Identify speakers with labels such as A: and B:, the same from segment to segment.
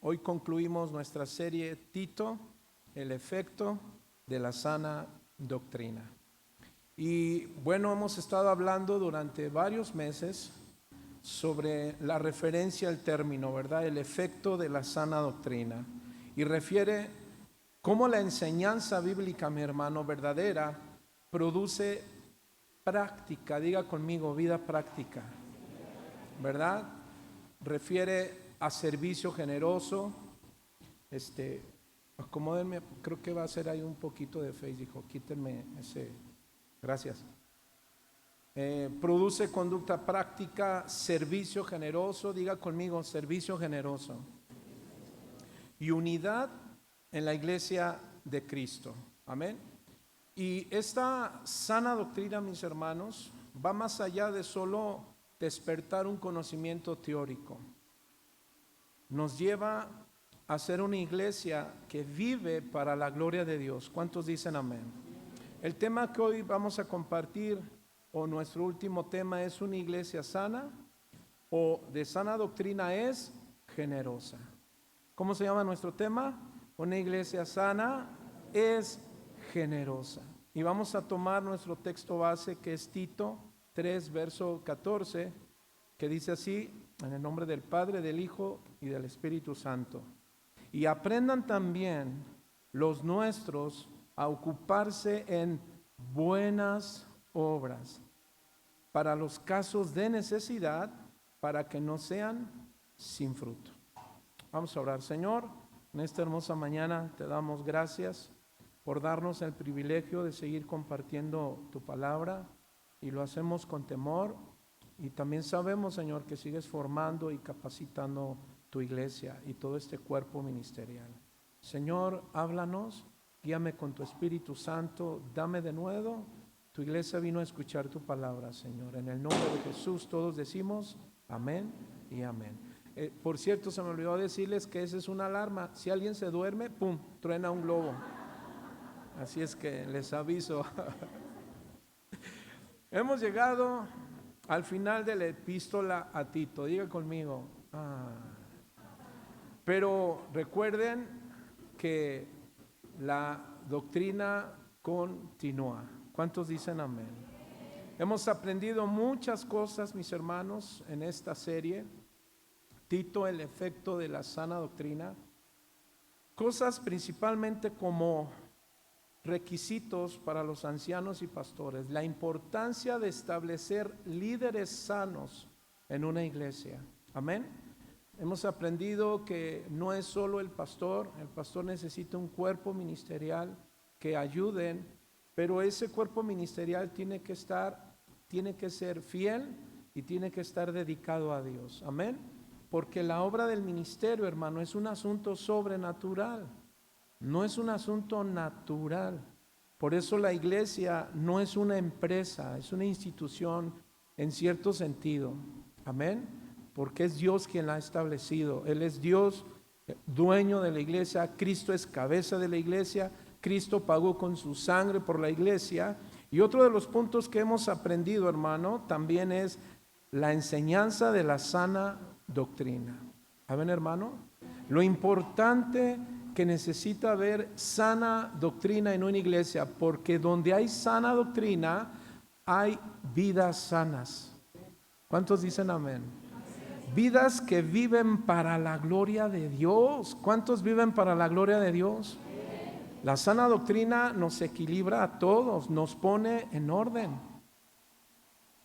A: Hoy concluimos nuestra serie Tito, el efecto de la sana doctrina. Y bueno, hemos estado hablando durante varios meses sobre la referencia al término, ¿verdad? El efecto de la sana doctrina. Y refiere cómo la enseñanza bíblica, mi hermano, verdadera, produce práctica. Diga conmigo, vida práctica, ¿verdad? Refiere a servicio generoso. Acomódenme, creo que va a ser ahí un poquito de face, dijo, quítenme ese, gracias. Produce conducta práctica, servicio generoso, diga conmigo, servicio generoso. Y unidad en la iglesia de Cristo, amén. Y esta sana doctrina, mis hermanos, va más allá de solo despertar un conocimiento teórico. Nos lleva a ser una iglesia que vive para la gloria de Dios. ¿Cuántos dicen amén? El tema que hoy vamos a compartir, o nuestro último tema, es una iglesia sana, o de sana doctrina es generosa. ¿Cómo se llama nuestro tema? Una iglesia sana es generosa. Y vamos a tomar nuestro texto base, que es Tito 3, verso 14, que dice así: en el nombre del Padre, del Hijo y del Espíritu Santo. Y aprendan también los nuestros a ocuparse en buenas obras, para los casos de necesidad, para que no sean sin fruto. Vamos a orar. Señor, en esta hermosa mañana te damos gracias por darnos el privilegio de seguir compartiendo tu palabra, y lo hacemos con temor. Y también sabemos, Señor, que sigues formando y capacitando tu iglesia y todo este cuerpo ministerial. Señor, háblanos, guíame con tu Espíritu Santo, dame de nuevo. Tu iglesia vino a escuchar tu palabra, Señor. En el nombre de Jesús todos decimos amén y amén. Por cierto, se me olvidó decirles que esa es una alarma. Si alguien se duerme, ¡pum!, truena un globo. Así es que les aviso. Hemos llegado al final de la epístola a Tito. Diga conmigo. Pero recuerden que la doctrina continúa. ¿Cuántos dicen amén? Hemos aprendido muchas cosas, mis hermanos, en esta serie. Tito, el efecto de la sana doctrina. Cosas principalmente como requisitos para los ancianos y pastores, la importancia de establecer líderes sanos en una iglesia. Amén. Hemos aprendido que no es solo el pastor necesita un cuerpo ministerial que ayuden, pero ese cuerpo ministerial tiene que ser fiel y tiene que estar dedicado a Dios. Amén. Porque la obra del ministerio, hermano, es un asunto sobrenatural. No es un asunto natural. Por eso la iglesia no es una empresa, es una institución en cierto sentido. Amén. Porque es Dios quien la ha establecido. Él es Dios, dueño de la iglesia. Cristo es cabeza de la iglesia. Cristo pagó con su sangre por la iglesia. Y otro de los puntos que hemos aprendido, hermano, también es la enseñanza de la sana doctrina. ¿Amén, hermano? Lo importante que necesita haber sana doctrina en una iglesia, porque donde hay sana doctrina hay vidas sanas. ¿Cuántos dicen amén? Vidas que viven para la gloria de Dios. ¿Cuántos viven para la gloria de Dios? La sana doctrina nos equilibra a todos, nos pone en orden.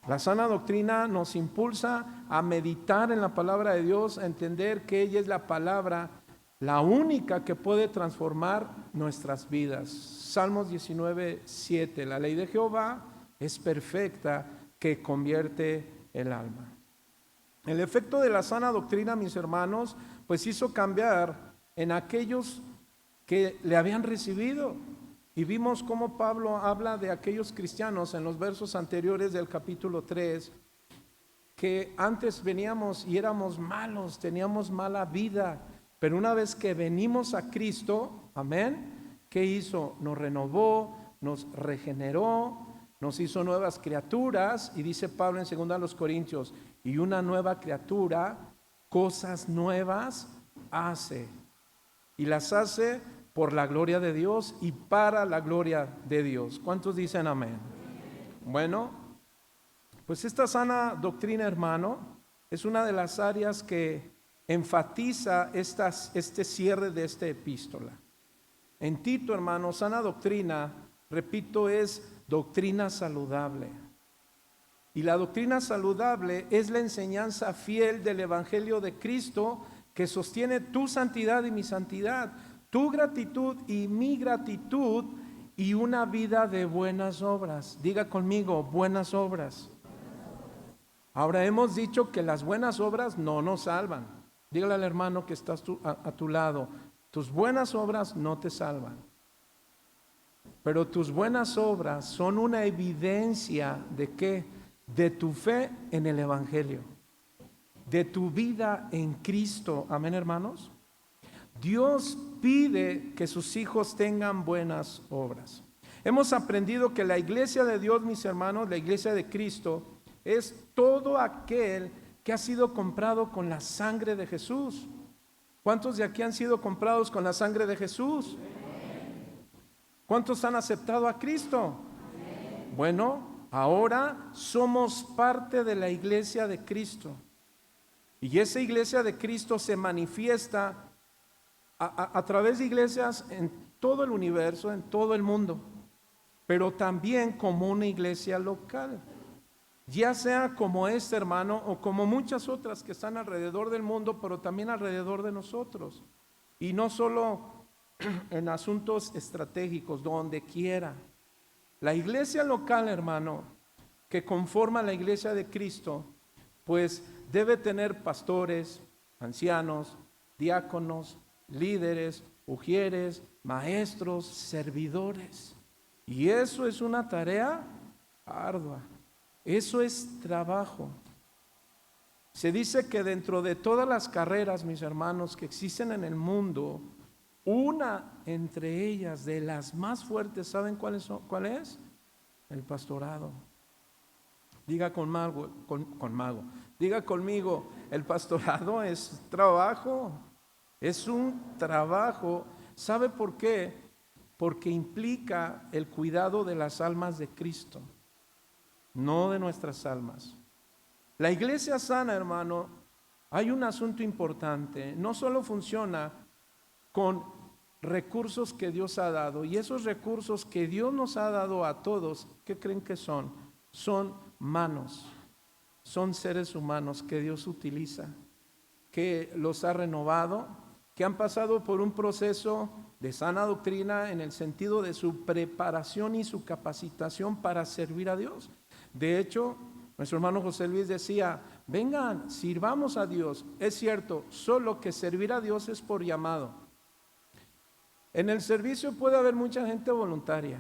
A: La sana doctrina nos impulsa a meditar en la palabra de Dios, a entender que ella es la palabra, la única que puede transformar nuestras vidas. Salmos 19:7, la ley de Jehová es perfecta, que convierte el alma. El efecto de la sana doctrina, mis hermanos, pues hizo cambiar en aquellos que le habían recibido. Y vimos cómo Pablo habla de aquellos cristianos en los versos anteriores del capítulo 3, que antes veníamos y éramos malos, teníamos mala vida, pero una vez que venimos a Cristo, amén, ¿qué hizo? Nos renovó, nos regeneró, nos hizo nuevas criaturas. Y dice Pablo en 2 Corintios, y una nueva criatura, cosas nuevas hace. Y las hace por la gloria de Dios y para la gloria de Dios. ¿Cuántos dicen amén? Bueno, pues esta sana doctrina, hermano, es una de las áreas que enfatiza este cierre de esta epístola. En Tito, hermano, sana doctrina, repito, es doctrina saludable. Y la doctrina saludable es la enseñanza fiel del Evangelio de Cristo que sostiene tu santidad y mi santidad, tu gratitud y mi gratitud y una vida de buenas obras. Diga conmigo, buenas obras. Ahora hemos dicho que las buenas obras no nos salvan. Dígale al hermano que estás a tu lado, tus buenas obras no te salvan. Pero tus buenas obras son una evidencia de ¿qué? De tu fe en el Evangelio, de tu vida en Cristo. Amén, hermanos. Dios pide que sus hijos tengan buenas obras. Hemos aprendido que la iglesia de Dios, mis hermanos, la iglesia de Cristo, es todo aquel que ha sido comprado con la sangre de Jesús. ¿Cuántos de aquí han sido comprados con la sangre de Jesús? ¿Cuántos han aceptado a Cristo? Bueno, ahora somos parte de la iglesia de Cristo. Y esa iglesia de Cristo se manifiesta a través de iglesias en todo el universo, en todo el mundo, pero también como una iglesia local, ya sea como este hermano o como muchas otras que están alrededor del mundo, pero también alrededor de nosotros. Y no solo en asuntos estratégicos, donde quiera. La iglesia local, hermano, que conforma la iglesia de Cristo, pues debe tener pastores, ancianos, diáconos, líderes, ujieres, maestros, servidores. Y eso es una tarea ardua. Eso es trabajo. Se dice que dentro de todas las carreras, mis hermanos, que existen en el mundo, una entre ellas, de las más fuertes, ¿saben cuál es? El pastorado. Diga diga conmigo, el pastorado es trabajo, es un trabajo. ¿Sabe por qué? Porque implica el cuidado de las almas de Cristo, no de nuestras almas. La iglesia sana, hermano, hay un asunto importante, no solo funciona con recursos que Dios ha dado, y esos recursos que Dios nos ha dado a todos, ¿qué creen que son? Son manos, son seres humanos que Dios utiliza, que los ha renovado, que han pasado por un proceso de sana doctrina en el sentido de su preparación y su capacitación para servir a Dios. De hecho, nuestro hermano José Luis decía, vengan, sirvamos a Dios. Es cierto, solo que servir a Dios es por llamado. En el servicio puede haber mucha gente voluntaria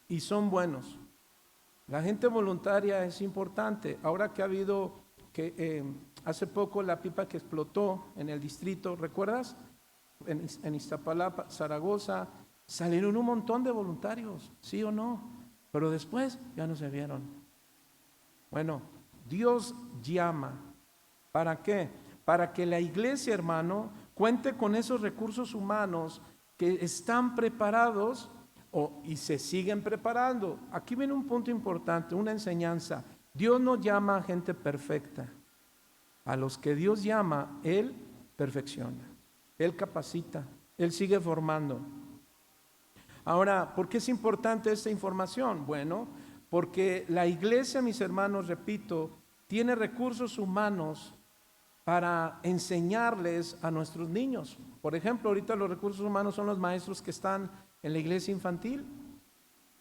A: y son buenos. La gente voluntaria es importante. Ahora que ha habido, hace poco la pipa que explotó en el distrito, ¿recuerdas? En Iztapalapa, Zaragoza, salieron un montón de voluntarios, ¿sí o no? Pero después ya no se vieron. Bueno, Dios llama. ¿Para qué? Para que la iglesia, hermano, cuente con esos recursos humanos que están preparados y se siguen preparando. Aquí viene un punto importante, una enseñanza. Dios no llama a gente perfecta. A los que Dios llama, Él perfecciona, Él capacita, Él sigue formando. Ahora, ¿por qué es importante esta información? Bueno, porque la iglesia, mis hermanos, repito, tiene recursos humanos para enseñarles a nuestros niños. Por ejemplo, ahorita los recursos humanos son los maestros que están en la iglesia infantil.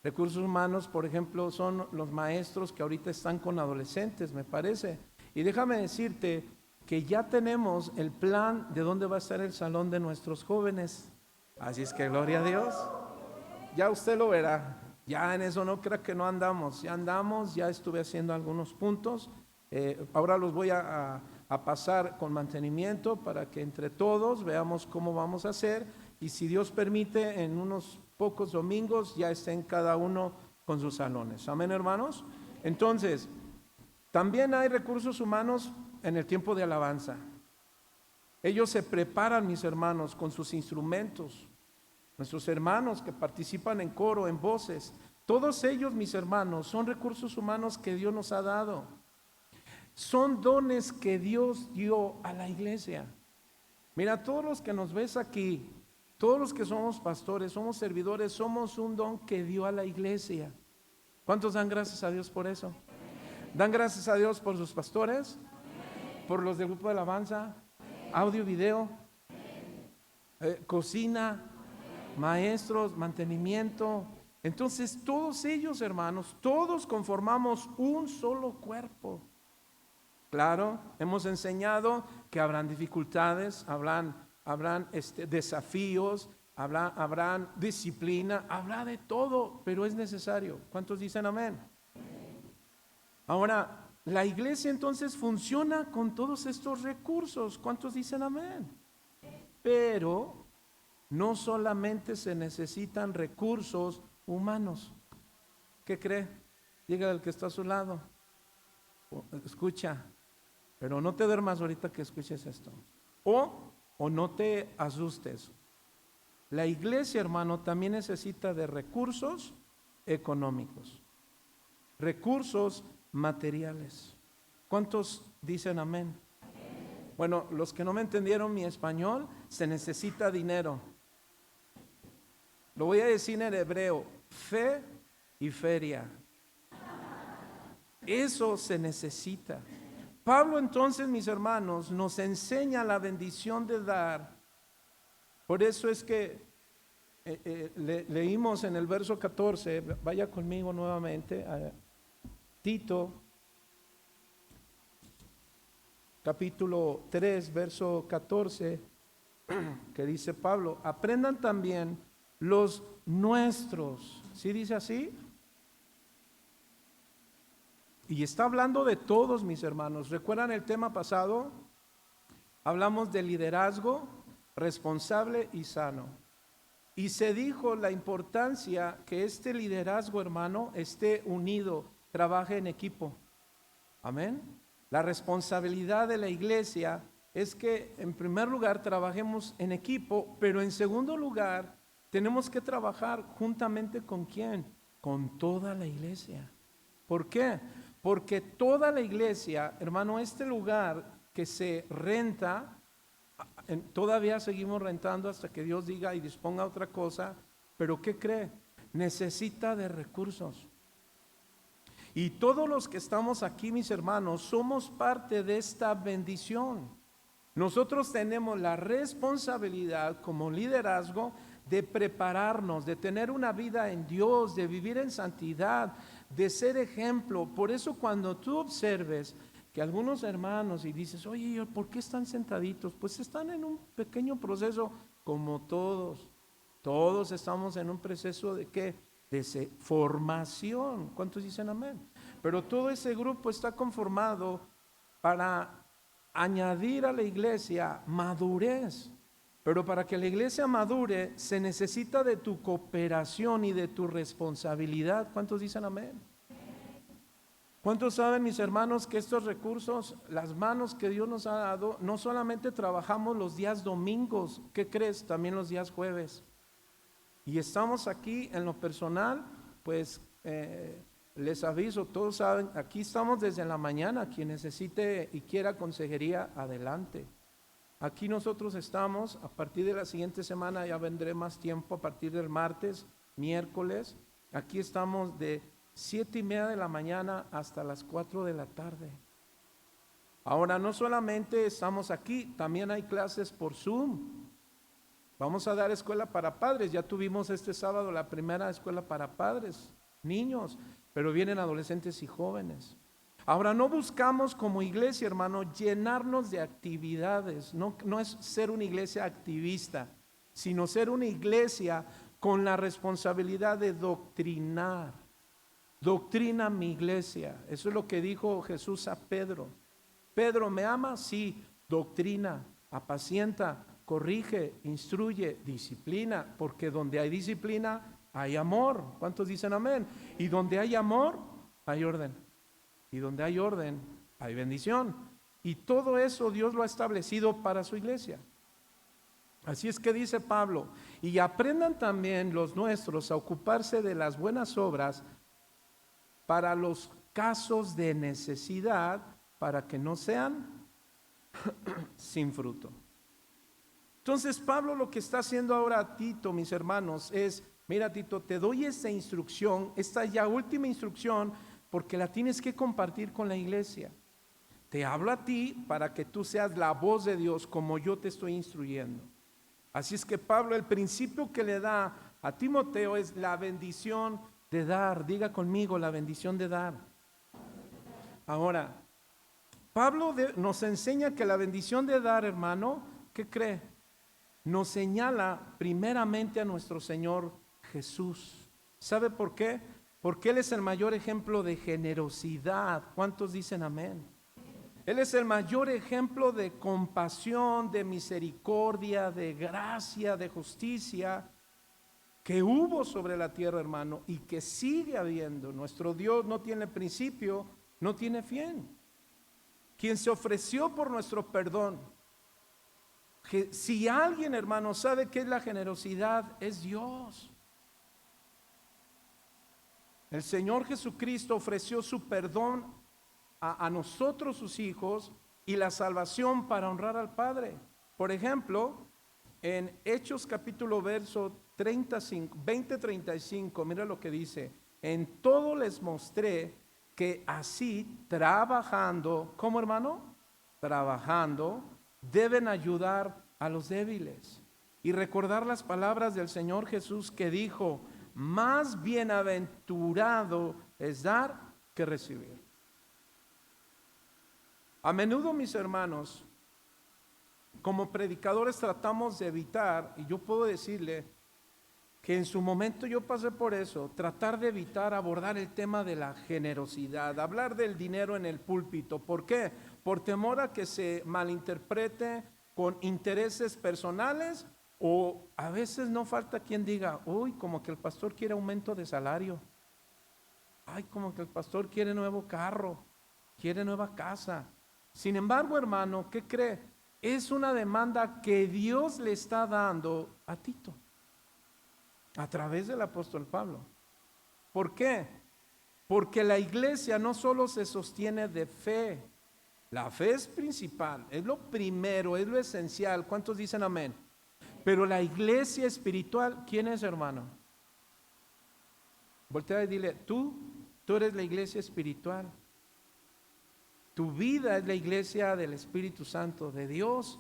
A: Recursos humanos, por ejemplo, son los maestros que ahorita están con adolescentes, me parece. Y déjame decirte que ya tenemos el plan de dónde va a estar el salón de nuestros jóvenes. Así es que gloria a Dios. Ya usted lo verá. Ya en eso no crea que no andamos. Ya andamos, ya estuve haciendo algunos puntos. Ahora los voy a pasar con mantenimiento para que entre todos veamos cómo vamos a hacer. Y si Dios permite, en unos pocos domingos ya estén cada uno con sus salones. Amén, hermanos. Entonces, también hay recursos humanos en el tiempo de alabanza. Ellos se preparan, mis hermanos, con sus instrumentos. Nuestros hermanos que participan en coro, en voces, todos ellos, mis hermanos, son recursos humanos que Dios nos ha dado. Son dones que Dios dio a la iglesia. Mira, todos los que nos ves aquí, todos los que somos pastores, somos servidores, somos un don que dio a la iglesia. ¿Cuántos dan gracias a Dios por eso? ¿Dan gracias a Dios por sus pastores? ¿Por los del grupo de alabanza? ¿Audio, video? ¿Cocina? ¿Maestros? ¿Mantenimiento? Entonces todos ellos, hermanos, todos conformamos un solo cuerpo. Claro, hemos enseñado que habrán dificultades, habrán desafíos, habrán disciplina, habrá de todo, pero es necesario. ¿Cuántos dicen amén? Ahora, la iglesia entonces funciona con todos estos recursos. ¿Cuántos dicen amén? Pero no solamente se necesitan recursos humanos. ¿Qué cree? Diga al que está a su lado. Escucha, pero no te duermas ahorita que escuches esto. O no te asustes. La iglesia, hermano, también necesita de recursos económicos, recursos materiales. ¿Cuántos dicen amén? Bueno, los que no me entendieron mi español, se necesita dinero. Lo voy a decir en hebreo: fe y feria. Eso se necesita. Pablo entonces, mis hermanos, nos enseña la bendición de dar. Por eso es que leímos en el verso 14, vaya conmigo nuevamente a Tito, capítulo 3, verso 14, que dice Pablo: aprendan también los nuestros. ¿Sí dice así? Y está hablando de todos, mis hermanos. ¿Recuerdan el tema pasado? Hablamos de liderazgo responsable y sano. Y se dijo la importancia que este liderazgo, hermano, esté unido, trabaje en equipo. Amén. La responsabilidad de la iglesia es que en primer lugar trabajemos en equipo, pero en segundo lugar tenemos que trabajar juntamente ¿con quién? Con toda la iglesia. ¿Por qué? Porque toda la iglesia, hermano, este lugar que se renta, todavía seguimos rentando hasta que Dios diga y disponga otra cosa, pero ¿qué cree? Necesita de recursos. Y todos los que estamos aquí, mis hermanos, somos parte de esta bendición. Nosotros tenemos la responsabilidad como liderazgo de prepararnos, de tener una vida en Dios, de vivir en santidad, de ser ejemplo. Por eso cuando tú observes que algunos hermanos y dices: oye, ¿por qué están sentaditos? Pues están en un pequeño proceso como todos. Todos estamos en un proceso de ¿qué? De formación. ¿Cuántos dicen amén? Pero todo ese grupo está conformado para añadir a la iglesia madurez. Pero para que la iglesia madure se necesita de tu cooperación y de tu responsabilidad. ¿Cuántos dicen amén? ¿Cuántos saben, mis hermanos, que estos recursos, las manos que Dios nos ha dado, no solamente trabajamos los días domingos? ¿Qué crees? También los días jueves. Y estamos aquí en lo personal, pues les aviso, todos saben, aquí estamos desde la mañana. Quien necesite y quiera consejería, adelante. Aquí nosotros estamos, a partir de la siguiente semana ya vendré más tiempo, a partir del martes, miércoles. Aquí estamos de 7:30 de la mañana hasta las 4 de la tarde. Ahora, no solamente estamos aquí, también hay clases por Zoom. Vamos a dar escuela para padres. Ya tuvimos este sábado la primera escuela para padres, niños, pero vienen adolescentes y jóvenes. Ahora, no buscamos como iglesia, hermano, llenarnos de actividades. No es ser una iglesia activista, sino ser una iglesia con la responsabilidad de doctrinar. Doctrina mi iglesia. Eso es lo que dijo Jesús a Pedro. Pedro, ¿me ama? Sí. Doctrina, apacienta, corrige, instruye, disciplina, porque donde hay disciplina hay amor. ¿Cuántos dicen amén? Y donde hay amor hay orden. Y donde hay orden, hay bendición. Y todo eso Dios lo ha establecido para su iglesia. Así es que dice Pablo, y aprendan también los nuestros a ocuparse de las buenas obras para los casos de necesidad, para que no sean sin fruto. Entonces Pablo lo que está haciendo ahora a Tito, mis hermanos, es, mira Tito, te doy esta instrucción, esta ya última instrucción, porque la tienes que compartir con la iglesia. Te hablo a ti para que tú seas la voz de Dios como yo te estoy instruyendo. Así es que Pablo, el principio que le da a Timoteo es la bendición de dar. Diga conmigo, la bendición de dar. Ahora, Pablo nos enseña que la bendición de dar, hermano, ¿qué cree? Nos señala primeramente a nuestro Señor Jesús. ¿Sabe por qué? Porque Él es el mayor ejemplo de generosidad. ¿Cuántos dicen amén? Él es el mayor ejemplo de compasión, de misericordia, de gracia, de justicia que hubo sobre la tierra, hermano, y que sigue habiendo. Nuestro Dios no tiene principio, no tiene fin. Quien se ofreció por nuestro perdón. Que si alguien, hermano, sabe qué es la generosidad, es Dios. El Señor Jesucristo ofreció su perdón a nosotros sus hijos y la salvación para honrar al Padre. Por ejemplo, en Hechos capítulo verso 35, 20-35, mira lo que dice: en todo les mostré que así trabajando, ¿cómo, hermano? Trabajando, deben ayudar a los débiles y recordar las palabras del Señor Jesús que dijo: más bienaventurado es dar que recibir. A menudo, mis hermanos, como predicadores tratamos de evitar, y yo puedo decirle que en su momento yo pasé por eso, tratar de evitar abordar el tema de la generosidad, hablar del dinero en el púlpito. ¿Por qué? Por temor a que se malinterprete con intereses personales, o a veces no falta quien diga: uy, como que el pastor quiere aumento de salario, ay, como que el pastor quiere nuevo carro, quiere nueva casa. Sin embargo, hermano, ¿qué cree? Es una demanda que Dios le está dando a Tito a través del apóstol Pablo. ¿Por qué? Porque la iglesia no solo se sostiene de fe. La fe es principal, es lo primero, es lo esencial. ¿Cuántos dicen amén? Pero la iglesia espiritual, ¿quién es, hermano? Voltea y dile: tú eres la iglesia espiritual. Tu vida es la iglesia del Espíritu Santo de Dios.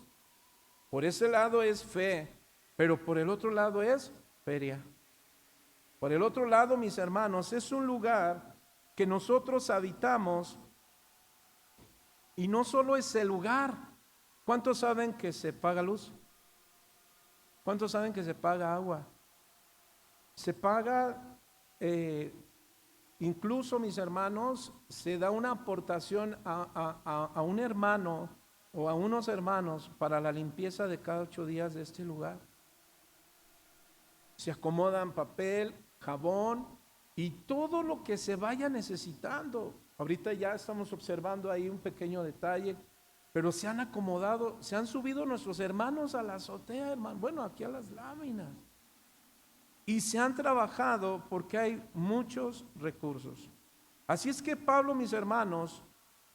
A: Por ese lado es fe, pero por el otro lado es feria. Por el otro lado, mis hermanos, es un lugar que nosotros habitamos, y no solo es el lugar. ¿Cuántos saben que se paga luz? ¿Cuántos saben que se paga agua? Se paga, incluso, mis hermanos, se da una aportación a un hermano o a unos hermanos para la limpieza de cada 8 días de este lugar. Se acomodan papel, jabón y todo lo que se vaya necesitando. Ahorita ya estamos observando ahí un pequeño detalle, pero se han acomodado, se han subido nuestros hermanos a la azotea, hermano, bueno, aquí a las láminas. Y se han trabajado porque hay muchos recursos. Así es que Pablo, mis hermanos,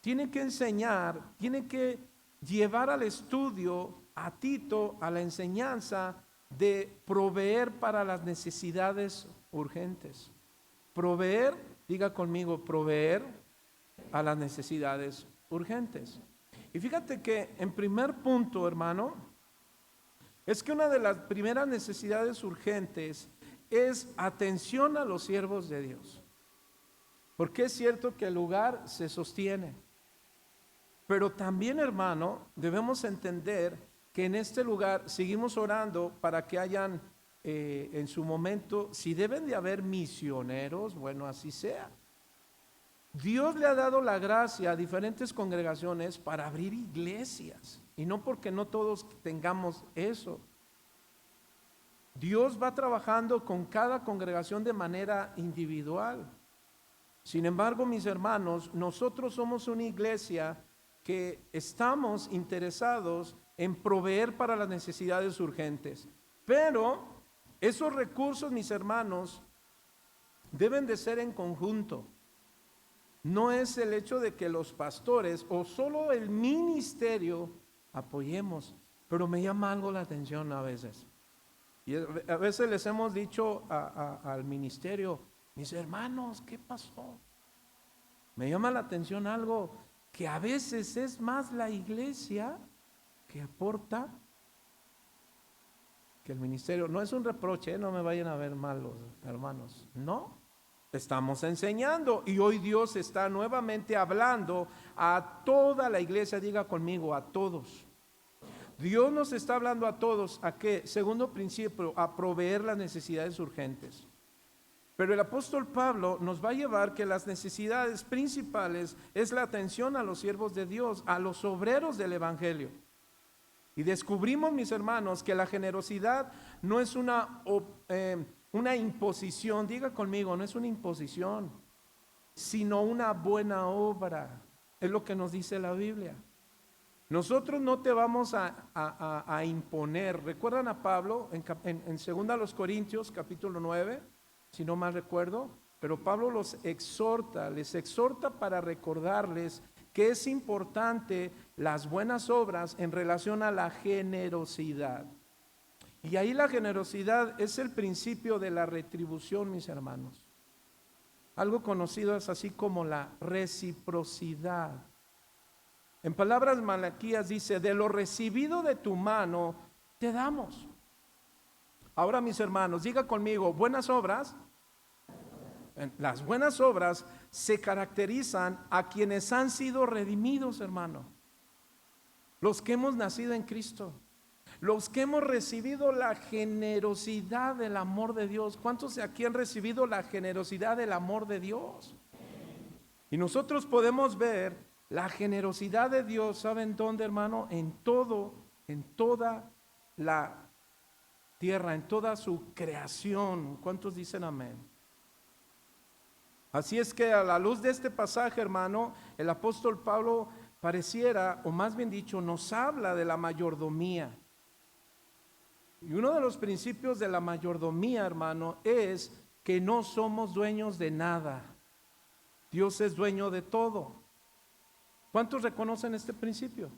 A: tiene que enseñar, tiene que llevar al estudio a Tito, a la enseñanza de proveer para las necesidades urgentes. Proveer, diga conmigo, proveer a las necesidades urgentes. Y fíjate que en primer punto, hermano, es que una de las primeras necesidades urgentes es atención a los siervos de Dios. Porque es cierto que el lugar se sostiene, pero también, hermano, debemos entender que en este lugar seguimos orando para que hayan en su momento, si deben de haber misioneros, bueno, así sea. Dios le ha dado la gracia a diferentes congregaciones para abrir iglesias, y no porque no todos tengamos eso. Dios va trabajando con cada congregación de manera individual. Sin embargo, mis hermanos, nosotros somos una iglesia que estamos interesados en proveer para las necesidades urgentes. Pero esos recursos, mis hermanos, deben de ser en conjunto. No es el hecho de que los pastores o solo el ministerio apoyemos, pero me llama algo la atención a veces. Y a veces les hemos dicho al ministerio, mis hermanos, ¿qué pasó? Me llama la atención algo, que a veces es más la iglesia que aporta que el ministerio. No es un reproche, no me vayan a ver mal los hermanos, no. Estamos enseñando y hoy Dios está nuevamente hablando a toda la iglesia, diga conmigo, a todos. Dios nos está hablando a todos, ¿a qué? Segundo principio, a proveer las necesidades urgentes. Pero el apóstol Pablo nos va a llevar que las necesidades principales es la atención a los siervos de Dios, a los obreros del evangelio. Y descubrimos, mis hermanos, que la generosidad no es una imposición, diga conmigo, no es una imposición, sino una buena obra. Es lo que nos dice la Biblia. Nosotros no te vamos a imponer. ¿Recuerdan a Pablo en 2 Corintios capítulo 9? Si no mal recuerdo, pero Pablo les exhorta para recordarles que es importante las buenas obras en relación a la generosidad. Y ahí la generosidad es el principio de la retribución, mis hermanos. Algo conocido es así como la reciprocidad. En palabras Malaquías dice, de lo recibido de tu mano te damos. Ahora, mis hermanos, diga conmigo, buenas obras. Las buenas obras se caracterizan a quienes han sido redimidos, hermano. Los que hemos nacido en Cristo. Los que hemos recibido la generosidad del amor de Dios. ¿Cuántos de aquí han recibido la generosidad del amor de Dios? Y nosotros podemos ver la generosidad de Dios, ¿saben dónde, hermano? En toda la tierra, en toda su creación. ¿Cuántos dicen amén? Así es que a la luz de este pasaje, hermano, el apóstol Pablo pareciera, o más bien dicho, nos habla de la mayordomía. Y uno de los principios de la mayordomía, hermano, es que no somos dueños de nada. Dios es dueño de todo. ¿Cuántos reconocen este principio?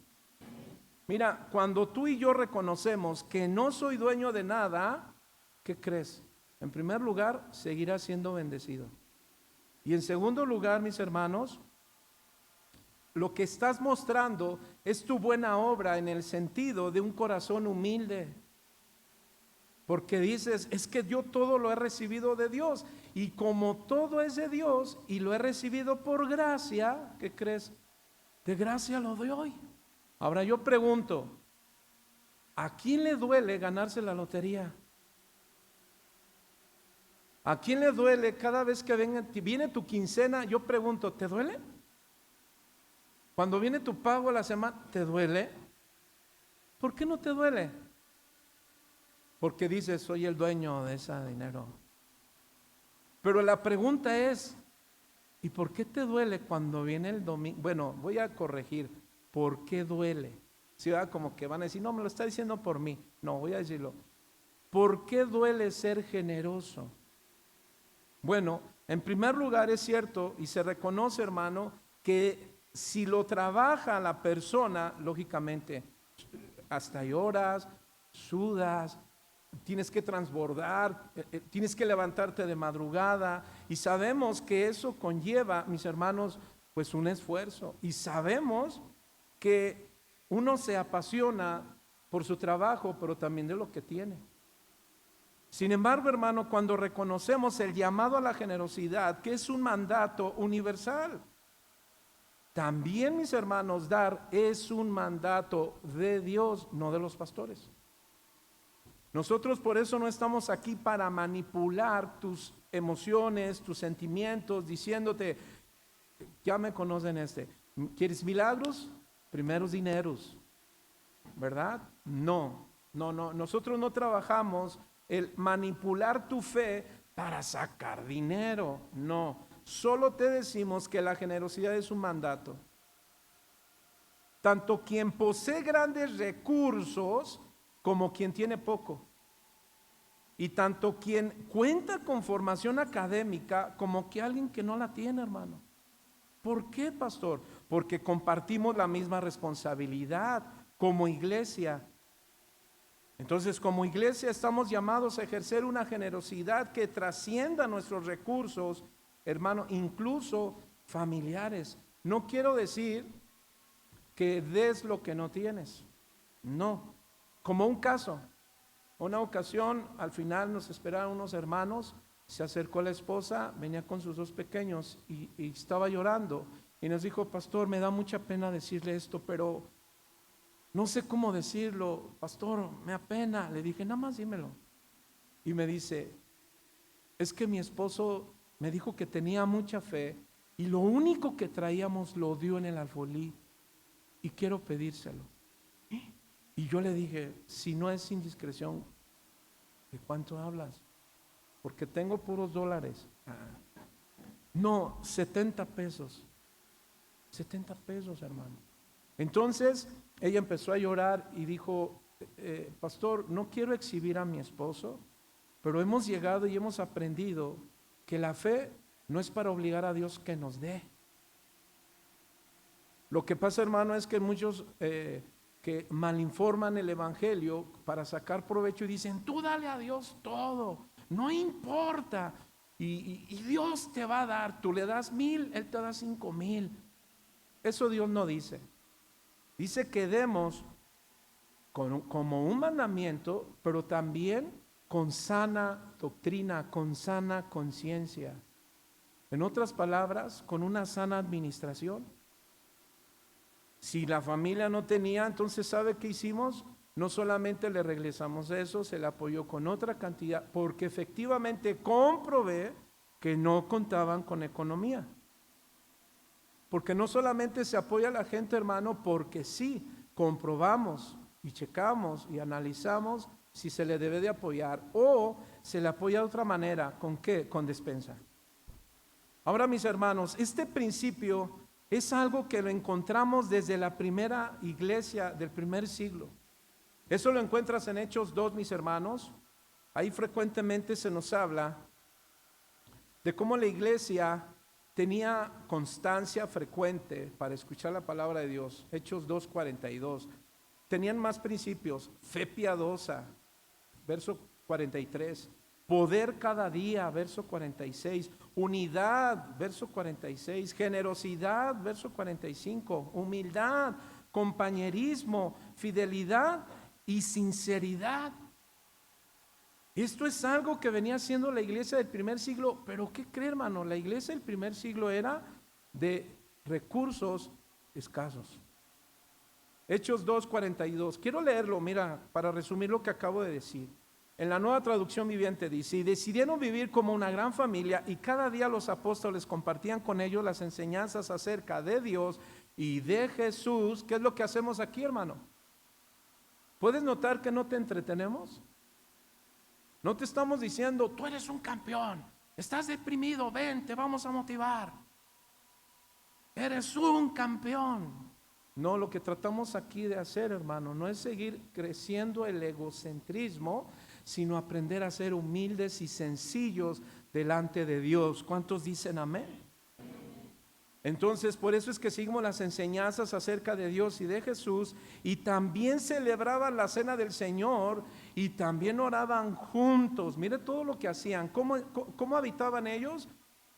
A: Mira, cuando tú y yo reconocemos que no soy dueño de nada, ¿qué crees? En primer lugar, seguirás siendo bendecido. Y en segundo lugar, mis hermanos, lo que estás mostrando es tu buena obra en el sentido de un corazón humilde. Porque dices, es que yo todo lo he recibido de Dios. Y como todo es de Dios y lo he recibido por gracia, ¿qué crees? De gracia lo doy. Ahora yo pregunto, ¿a quién le duele ganarse la lotería? ¿A quién le duele cada vez que viene tu quincena? Yo pregunto, ¿te duele? Cuando viene tu pago a la semana, ¿te duele? ¿Por qué no te duele? Porque dices, soy el dueño de ese dinero. Pero la pregunta es, ¿y por qué te duele cuando viene el domingo? Bueno, voy a corregir, ¿por qué duele? Si va como que van a decir, no, me lo está diciendo por mí. No, voy a decirlo. ¿Por qué duele ser generoso? Bueno, en primer lugar es cierto y se reconoce, hermano, que si lo trabaja la persona, lógicamente, hasta lloras, sudas, tienes que transbordar, tienes que levantarte de madrugada y sabemos que eso conlleva, mis hermanos, pues un esfuerzo y sabemos que uno se apasiona por su trabajo, pero también de lo que tiene. Sin embargo, hermano, cuando reconocemos el llamado a la generosidad, que es un mandato universal, también, mis hermanos, dar es un mandato de Dios, no de los pastores. Nosotros por eso no estamos aquí para manipular tus emociones, tus sentimientos, diciéndote, ya me conocen ¿quieres milagros? Primeros dineros, ¿verdad? No, nosotros no trabajamos el manipular tu fe para sacar dinero, no. Solo te decimos que la generosidad es un mandato. tanto quien posee grandes recursos como quien tiene poco. Y tanto quien cuenta con formación académica como que alguien que no la tiene, hermano. ¿Por qué, pastor? Porque compartimos la misma responsabilidad como iglesia. Entonces, como iglesia estamos llamados a ejercer una generosidad que trascienda nuestros recursos, hermano, incluso familiares. No quiero decir que des lo que no tienes. No. Como un caso, una ocasión, al final nos esperaron unos hermanos, se acercó la esposa, venía con sus dos pequeños y estaba llorando. Y nos dijo, pastor, me da mucha pena decirle esto, pero no sé cómo decirlo, pastor, me apena. Le dije, nada más dímelo. Y me dice, es que mi esposo me dijo que tenía mucha fe y lo único que traíamos lo dio en el alfolí y quiero pedírselo. Y yo le dije, si no es indiscreción, ¿de cuánto hablas? Porque tengo puros dólares. No, 70 pesos. 70 pesos, hermano. Entonces ella empezó a llorar y dijo, pastor, no quiero exhibir a mi esposo, pero hemos llegado y hemos aprendido que la fe no es para obligar a Dios que nos dé. Lo que pasa, hermano, es que muchos que malinforman el evangelio para sacar provecho y dicen, tú dale a Dios todo, no importa, y Dios te va a dar, tú le das 1,000, Él te da 5,000. Eso Dios no dice. Dice que demos como un mandamiento, pero también con sana doctrina, con sana conciencia. En otras palabras, con una sana administración. Si la familia no tenía, entonces ¿sabe qué hicimos? No solamente le regresamos eso, se le apoyó con otra cantidad, porque efectivamente comprobé que no contaban con economía. Porque no solamente se apoya a la gente, hermano, porque sí, comprobamos y checamos y analizamos si se le debe de apoyar o se le apoya de otra manera. ¿Con qué? Con despensa. Ahora, mis hermanos, este principio es algo que lo encontramos desde la primera iglesia del primer siglo. Eso lo encuentras en Hechos 2, mis hermanos. Ahí frecuentemente se nos habla de cómo la iglesia tenía constancia frecuente para escuchar la palabra de Dios. Hechos 2:42. Tenían más principios: fe piadosa, verso 43. Poder cada día, verso 46. Unidad, verso 46. Generosidad, verso 45. Humildad, compañerismo, fidelidad y sinceridad. Esto es algo que venía haciendo la iglesia del primer siglo, pero ¿qué cree, hermano? La iglesia del primer siglo era de recursos escasos. Hechos 2:42. Quiero leerlo, mira, para resumir lo que acabo de decir. En la Nueva Traducción Viviente dice, y decidieron vivir como una gran familia y cada día los apóstoles compartían con ellos las enseñanzas acerca de Dios y de Jesús. ¿Qué es lo que hacemos aquí, hermano? ¿Puedes notar que no te entretenemos? No te estamos diciendo, tú eres un campeón, estás deprimido, ven, te vamos a motivar. Eres un campeón. No, lo que tratamos aquí de hacer, hermano, no es seguir creciendo el egocentrismo, sino aprender a ser humildes y sencillos delante de Dios. ¿Cuántos dicen amén? Entonces, por eso es que seguimos las enseñanzas acerca de Dios y de Jesús, y también celebraban la cena del Señor y también oraban juntos. Mire todo lo que hacían. ¿Cómo habitaban ellos?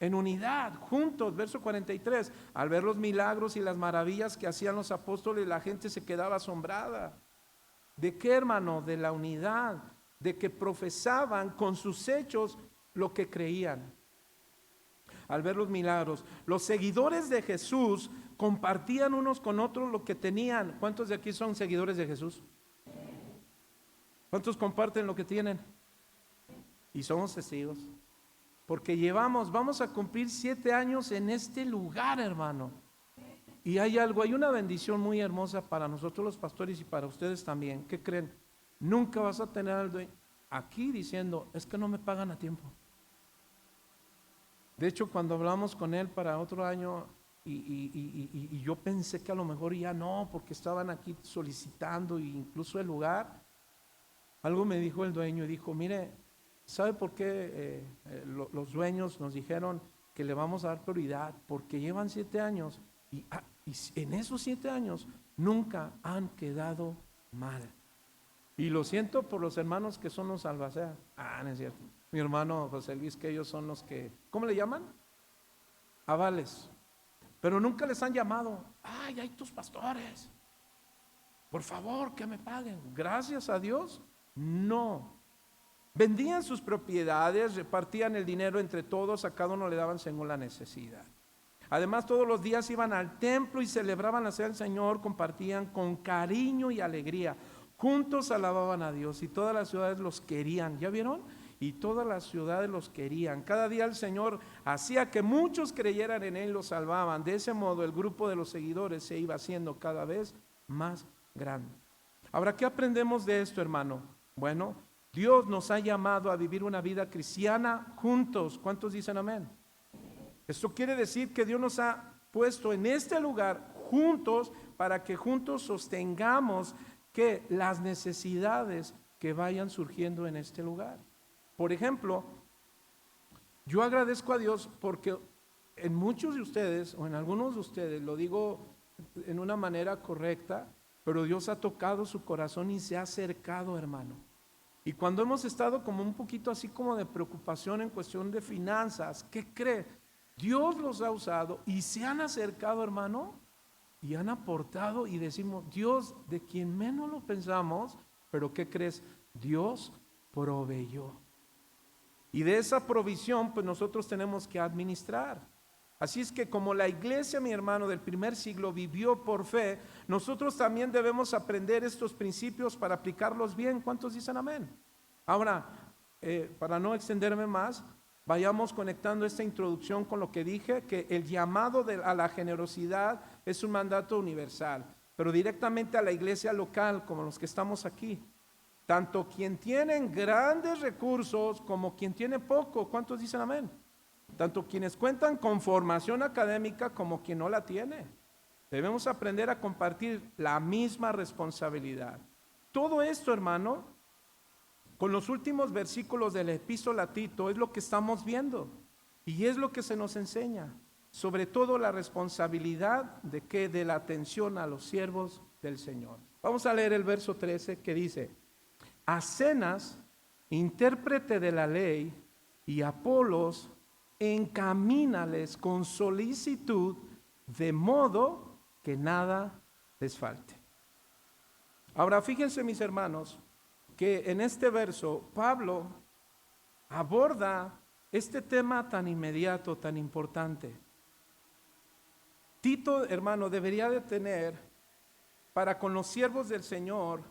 A: En unidad, juntos. Verso 43. Al ver los milagros y las maravillas que hacían los apóstoles, la gente se quedaba asombrada. ¿De qué, hermano? De la unidad, de que profesaban con sus hechos lo que creían. Al ver los milagros, los seguidores de Jesús compartían unos con otros lo que tenían. ¿Cuántos de aquí son seguidores de Jesús? ¿Cuántos comparten lo que tienen? Y somos testigos, porque vamos a cumplir 7 años en este lugar, hermano. Y hay una bendición muy hermosa para nosotros los pastores y para ustedes también. ¿Qué creen? Nunca vas a tener al dueño aquí diciendo, es que no me pagan a tiempo. De hecho, cuando hablamos con él para otro año, y yo pensé que a lo mejor ya no, porque estaban aquí solicitando e incluso el lugar. Algo me dijo el dueño y dijo, mire, ¿sabe por qué los dueños nos dijeron que le vamos a dar prioridad? Porque llevan 7 años y en esos 7 años nunca han quedado mal. Y lo siento por los hermanos que son los albaceas. No es cierto. Mi hermano José Luis, que ellos son los que, ¿cómo le llaman? Avales. Pero nunca les han llamado, hay tus pastores, por favor que me paguen. Gracias a Dios, no. Vendían sus propiedades, repartían el dinero entre todos, a cada uno le daban según la necesidad. Además, todos los días iban al templo y celebraban la cena del Señor, compartían con cariño y alegría. Juntos alababan a Dios y todas las ciudades los querían. ¿Ya vieron? Y todas las ciudades los querían. Cada día el Señor hacía que muchos creyeran en Él y los salvaban. De ese modo el grupo de los seguidores se iba haciendo cada vez más grande. Ahora, ¿qué aprendemos de esto, hermano? Bueno, Dios nos ha llamado a vivir una vida cristiana juntos. ¿Cuántos dicen amén? Esto quiere decir que Dios nos ha puesto en este lugar juntos para que juntos sostengamos que las necesidades que vayan surgiendo en este lugar. Por ejemplo, yo agradezco a Dios porque en muchos de ustedes, o en algunos de ustedes, lo digo en una manera correcta, pero Dios ha tocado su corazón y se ha acercado, hermano. Y cuando hemos estado como un poquito así como de preocupación en cuestión de finanzas, ¿qué cree? Dios los ha usado y se han acercado, hermano, y han aportado y decimos, Dios, de quien menos lo pensamos, pero ¿qué crees? Dios proveyó. Y de esa provisión, pues nosotros tenemos que administrar. Así es que como la iglesia, mi hermano, del primer siglo vivió por fe, nosotros también debemos aprender estos principios para aplicarlos bien. ¿Cuántos dicen amén? Ahora, para no extenderme más, vayamos conectando esta introducción con lo que dije, que el llamado a la generosidad es un mandato universal, pero directamente a la iglesia local, como los que estamos aquí. Tanto quien tiene grandes recursos como quien tiene poco. ¿Cuántos dicen amén? Tanto quienes cuentan con formación académica como quien no la tiene. Debemos aprender a compartir la misma responsabilidad. Todo esto, hermano, con los últimos versículos del epístola a Tito es lo que estamos viendo y es lo que se nos enseña. Sobre todo la responsabilidad de la atención a los siervos del Señor. Vamos a leer el verso 13 que dice: a Zenas, intérprete de la ley, y Apolos, encamínales con solicitud, de modo que nada les falte. Ahora fíjense, mis hermanos, que en este verso Pablo aborda este tema tan inmediato, tan importante. Tito, hermano, debería de tener para con los siervos del Señor,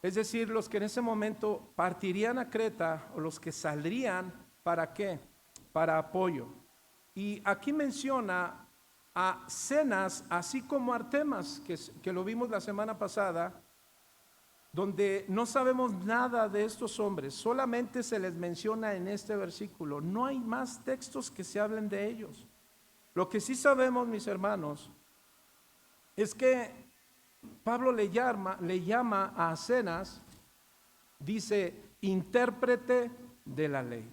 A: es decir, los que en ese momento partirían a Creta o los que saldrían, ¿para qué? Para apoyo. Y aquí menciona a Zenas, así como a Artemas, que lo vimos la semana pasada, donde no sabemos nada de estos hombres, solamente se les menciona en este versículo. No hay más textos que se hablen de ellos. Lo que sí sabemos, mis hermanos, es que Pablo le llama a Zenas, dice, intérprete de la ley.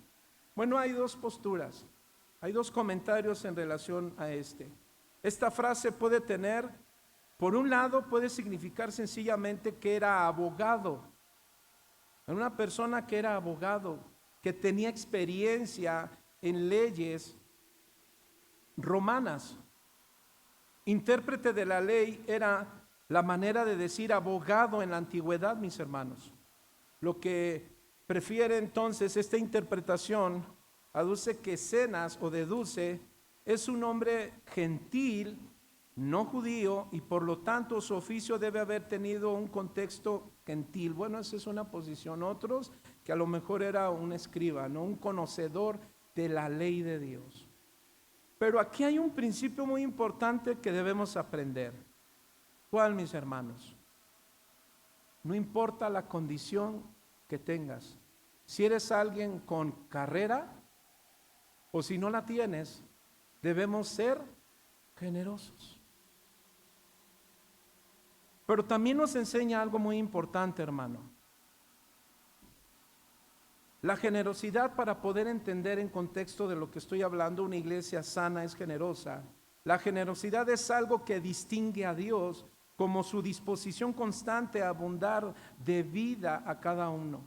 A: Bueno, hay dos posturas, hay dos comentarios en relación a Esta frase puede tener, por un lado, puede significar sencillamente que era abogado. Una persona que era abogado, que tenía experiencia en leyes romanas. Intérprete de la ley era la manera de decir abogado en la antigüedad, mis hermanos. Lo que prefiere entonces esta interpretación aduce que Zenas o deduce es un hombre gentil, no judío, y por lo tanto su oficio debe haber tenido un contexto gentil. Bueno, esa es una posición. Otros que a lo mejor era un escriba, no un conocedor de la ley de Dios. Pero aquí hay un principio muy importante que debemos aprender. ¿Cuál, mis hermanos? No importa la condición que tengas. Si eres alguien con carrera o si no la tienes, debemos ser generosos. Pero también nos enseña algo muy importante, hermano. La generosidad, para poder entender en contexto de lo que estoy hablando, una iglesia sana es generosa. La generosidad es algo que distingue a Dios como su disposición constante a abundar de vida a cada uno.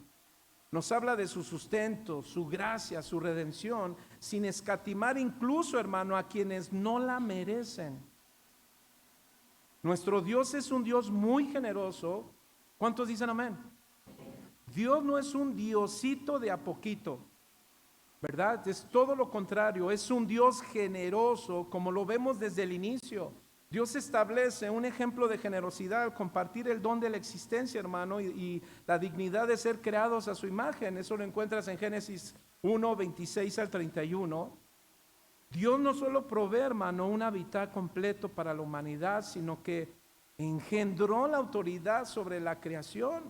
A: Nos habla de su sustento, su gracia, su redención, sin escatimar incluso, hermano, a quienes no la merecen. Nuestro Dios es un Dios muy generoso. ¿Cuántos dicen amén? Dios no es un diosito de a poquito, ¿verdad? Es todo lo contrario, es un Dios generoso, como lo vemos desde el inicio. Dios establece un ejemplo de generosidad al compartir el don de la existencia, hermano, y la dignidad de ser creados a su imagen. Eso lo encuentras en Génesis 1, 26 al 31. Dios no solo provee, hermano, un hábitat completo para la humanidad, sino que engendró la autoridad sobre la creación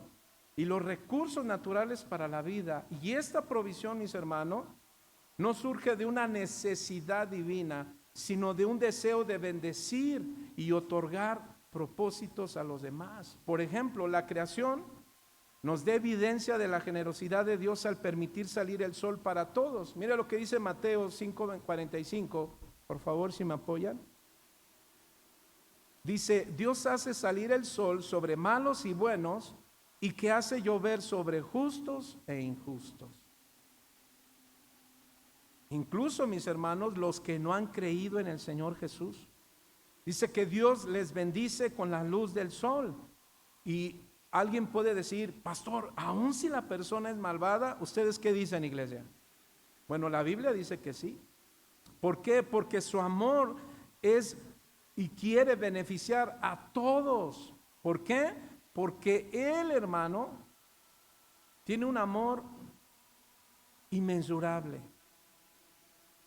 A: y los recursos naturales para la vida. Y esta provisión, mis hermanos, no surge de una necesidad divina, sino de un deseo de bendecir y otorgar propósitos a los demás. Por ejemplo, la creación nos da evidencia de la generosidad de Dios al permitir salir el sol para todos. Mira lo que dice Mateo 5:45, por favor, si me apoyan. Dice: Dios hace salir el sol sobre malos y buenos, y que hace llover sobre justos e injustos. Incluso, mis hermanos, los que no han creído en el Señor Jesús. Dice que Dios les bendice con la luz del sol. Y alguien puede decir: pastor, aun si la persona es malvada, ¿ustedes qué dicen, iglesia? Bueno, la Biblia dice que sí. ¿Por qué? Porque su amor es y quiere beneficiar a todos. ¿Por qué? Porque Él, hermano, tiene un amor inmensurable.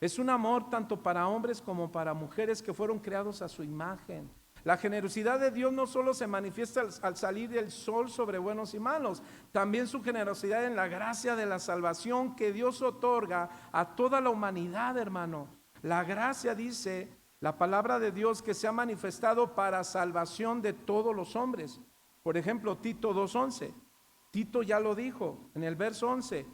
A: Es un amor tanto para hombres como para mujeres que fueron creados a su imagen. La generosidad de Dios no solo se manifiesta al salir del sol sobre buenos y malos, también su generosidad en la gracia de la salvación que Dios otorga a toda la humanidad, hermano. La gracia, dice la palabra de Dios, que se ha manifestado para salvación de todos los hombres. Por ejemplo, Tito 2:11. Tito ya lo dijo en el verso 11.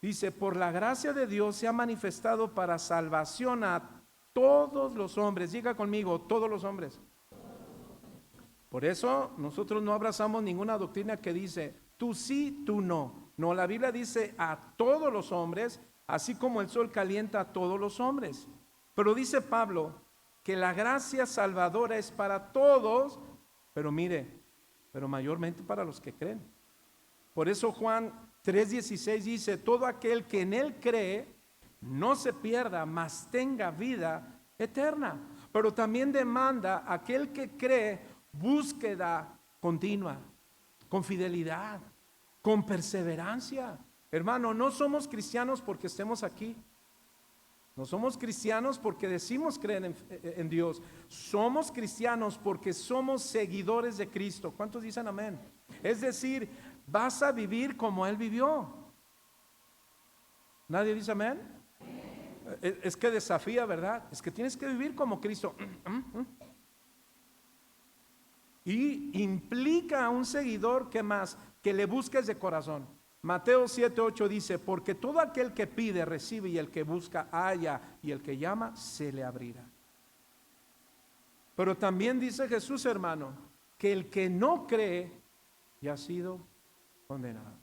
A: Dice: por la gracia de Dios se ha manifestado para salvación a todos los hombres. Diga conmigo: todos los hombres. Por eso nosotros no abrazamos ninguna doctrina que dice tú sí, tú no. No, la Biblia dice a todos los hombres, así como el sol calienta a todos los hombres. Pero dice Pablo que la gracia salvadora es para todos, pero mire, pero mayormente para los que creen. Por eso Juan 3:16 dice: todo aquel que en Él cree no se pierda, mas tenga vida eterna. Pero también demanda a aquel que cree búsqueda continua, con fidelidad, con perseverancia. Hermano, no somos cristianos porque estemos aquí. No somos cristianos porque decimos creer en Dios. Somos cristianos porque somos seguidores de Cristo. ¿Cuántos dicen amén? Es decir, vas a vivir como Él vivió. ¿Nadie dice amén? Es que desafía, ¿verdad? Es que tienes que vivir como Cristo. Y implica a un seguidor, ¿qué más? Que le busques de corazón. Mateo 7:8 dice: porque todo aquel que pide recibe, y el que busca halla, y el que llama se le abrirá. Pero también dice Jesús, hermano, que el que no cree ya ha sido condenado.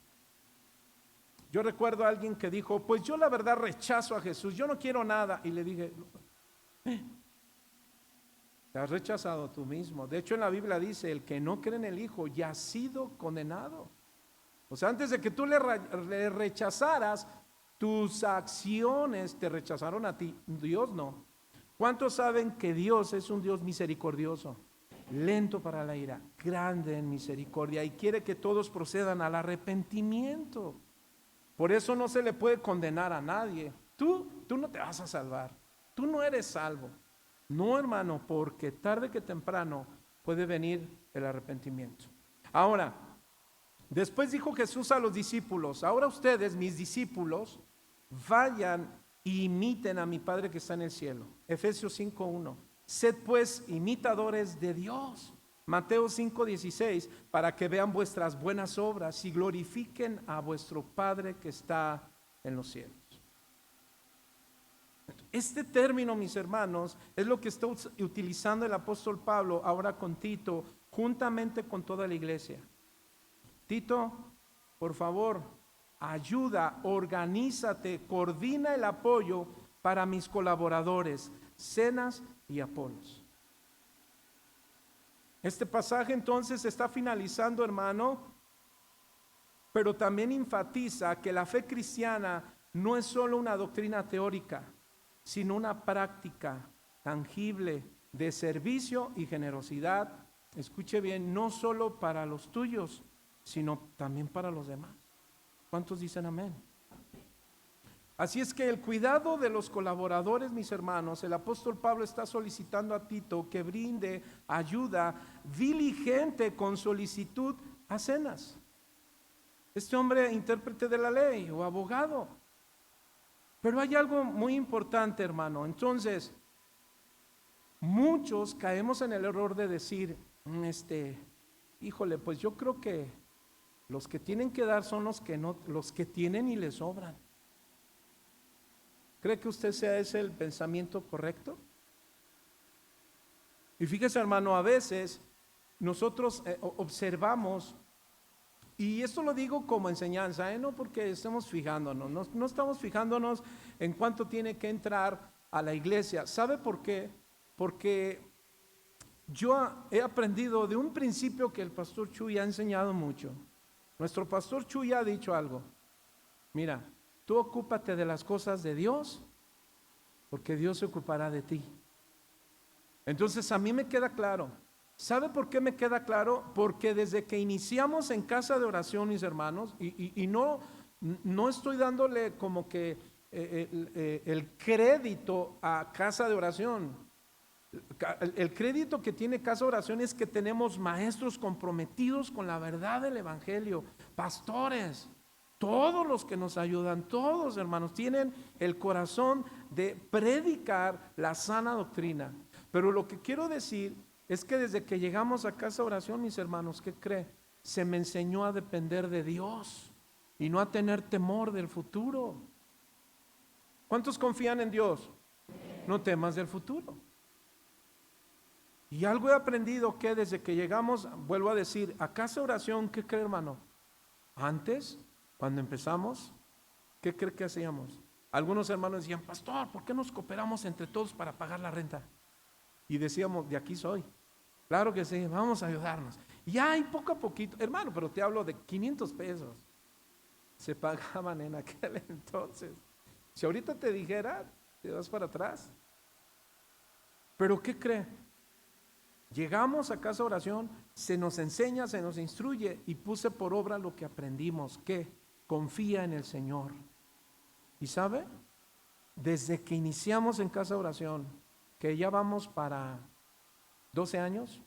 A: Yo recuerdo a alguien que dijo: pues yo la verdad rechazo a Jesús, yo no quiero nada. Y le dije: te has rechazado tú mismo. De hecho, en la Biblia dice: el que no cree en el Hijo ya ha sido condenado. O sea, antes de que tú le rechazaras, tus acciones te rechazaron a ti. Dios no. ¿Cuántos saben que Dios es un Dios misericordioso, lento para la ira, grande en misericordia, y quiere que todos procedan al arrepentimiento? Por eso no se le puede condenar a nadie. Tú no te vas a salvar. Tú no eres salvo. No, hermano, porque tarde que temprano puede venir el arrepentimiento. Ahora, después dijo Jesús a los discípulos: ahora ustedes, mis discípulos, vayan y imiten a mi Padre que está en el cielo. Efesios 5:1. Sed pues imitadores de Dios. Mateo 5:16, para que vean vuestras buenas obras y glorifiquen a vuestro Padre que está en los cielos. Este término, mis hermanos, es lo que está utilizando el apóstol Pablo ahora con Tito, juntamente con toda la iglesia. Tito, por favor, ayuda, organízate, coordina el apoyo para mis colaboradores, Zenas y Apolos. Este pasaje entonces está finalizando, hermano, pero también enfatiza que la fe cristiana no es solo una doctrina teórica, sino una práctica tangible de servicio y generosidad. Escuche bien, no solo para los tuyos, sino también para los demás. ¿Cuántos dicen amén? Así es que el cuidado de los colaboradores, mis hermanos, el apóstol Pablo está solicitando a Tito que brinde ayuda diligente con solicitud a Zenas. Este hombre, intérprete de la ley o abogado. Pero hay algo muy importante, hermano. Entonces, muchos caemos en el error de decir, híjole, pues yo creo que los que tienen que dar son los que tienen y les sobran. ¿Cree que usted sea ese el pensamiento correcto? Y fíjese, hermano, a veces nosotros observamos, y esto lo digo como enseñanza, no porque estemos fijándonos, no estamos fijándonos en cuánto tiene que entrar a la iglesia. ¿Sabe por qué? Porque yo he aprendido de un principio que el pastor Chuy ha enseñado mucho. Nuestro pastor Chuy ha dicho algo: mira, tú ocúpate de las cosas de Dios, porque Dios se ocupará de ti. Entonces a mí me queda claro. ¿Sabe por qué me queda claro? Porque desde que iniciamos en casa de oración, mis hermanos, y no estoy dándole como que el crédito a casa de oración. El crédito que tiene casa de oración es que tenemos maestros comprometidos con la verdad del evangelio, pastores. Todos los que nos ayudan, todos, hermanos, tienen el corazón de predicar la sana doctrina. Pero lo que quiero decir es que desde que llegamos a casa de oración, mis hermanos, ¿qué cree? Se me enseñó a depender de Dios y no a tener temor del futuro. ¿Cuántos confían en Dios? No temas del futuro. Y algo he aprendido, que desde que llegamos, vuelvo a decir, a casa de oración, ¿qué cree, hermano? Antes, cuando empezamos, ¿qué cree que hacíamos? Algunos hermanos decían, pastor, ¿por qué nos cooperamos entre todos para pagar la renta? Y decíamos, de aquí soy. Claro que sí, vamos a ayudarnos. Y ahí poco a poquito, hermano, pero te hablo de 500 pesos. Se pagaban en aquel entonces. Si ahorita te dijera, te vas para atrás. Pero ¿qué cree? Llegamos a casa de oración, se nos enseña, se nos instruye, y puse por obra lo que aprendimos, que confía en el Señor. ¿Y sabe? Desde que iniciamos en casa de oración, que ya vamos para 12 años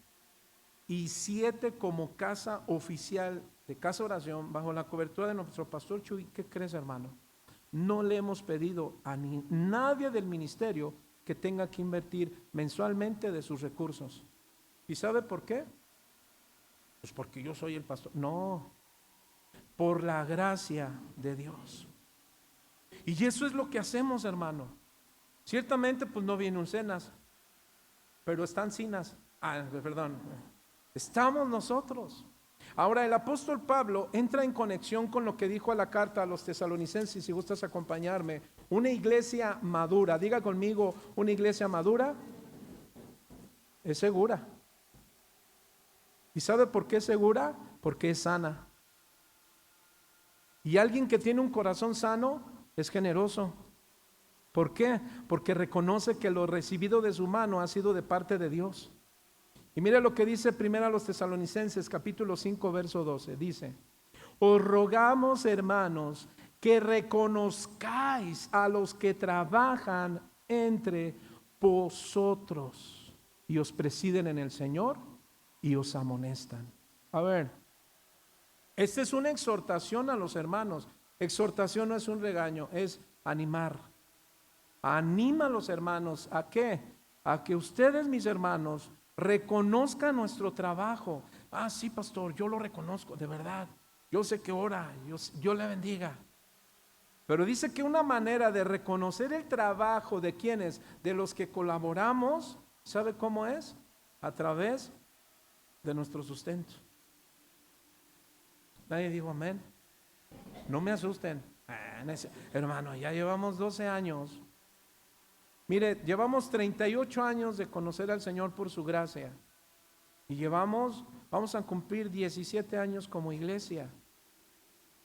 A: y 7 como casa oficial de casa de oración, bajo la cobertura de nuestro pastor Chuy, ¿qué crees, hermano? No le hemos pedido a nadie del ministerio que tenga que invertir mensualmente de sus recursos. ¿Y sabe por qué? Pues porque yo soy el pastor. No, por la gracia de Dios. Y eso es lo que hacemos, hermano. Ciertamente pues no vienen cenas, pero están cinas. Perdón. Estamos nosotros. Ahora el apóstol Pablo entra en conexión con lo que dijo a la carta a los tesalonicenses. Si gustas acompañarme, una iglesia madura, diga conmigo, una iglesia madura es segura. ¿Y sabe por qué es segura? Porque es sana. Y alguien que tiene un corazón sano es generoso. ¿Por qué? Porque reconoce que lo recibido de su mano ha sido de parte de Dios. Y mire lo que dice primero a los tesalonicenses, capítulo 5, verso 12. Dice: os rogamos, hermanos, que reconozcáis a los que trabajan entre vosotros y os presiden en el Señor y os amonestan. A ver, esta es una exhortación a los hermanos. Exhortación no es un regaño, es animar. anima a los hermanos, ¿a qué? A que ustedes, mis hermanos, reconozcan nuestro trabajo. Ah, sí, pastor, yo lo reconozco, de verdad. Yo sé que ora, Dios le bendiga. Pero dice que una manera de reconocer el trabajo de quienes, de los que colaboramos, ¿sabe cómo es? A través de nuestro sustento. Nadie dijo amén. No me asusten. Hermano, ya llevamos 12 años. Mire, llevamos 38 años de conocer al Señor por su gracia. Y vamos a cumplir 17 años como iglesia.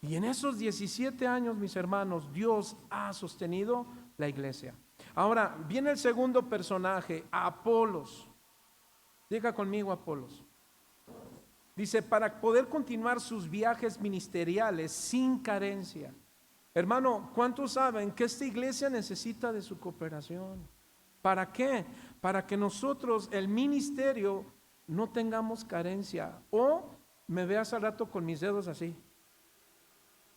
A: Y en esos 17 años, mis hermanos, Dios ha sostenido la iglesia. Ahora, viene el segundo personaje, Apolos. Diga conmigo, Apolos. Dice, para poder continuar sus viajes ministeriales sin carencia. Hermano, ¿cuántos saben que esta iglesia necesita de su cooperación? ¿Para qué? Para que nosotros, el ministerio, no tengamos carencia. O me veas al rato con mis dedos así.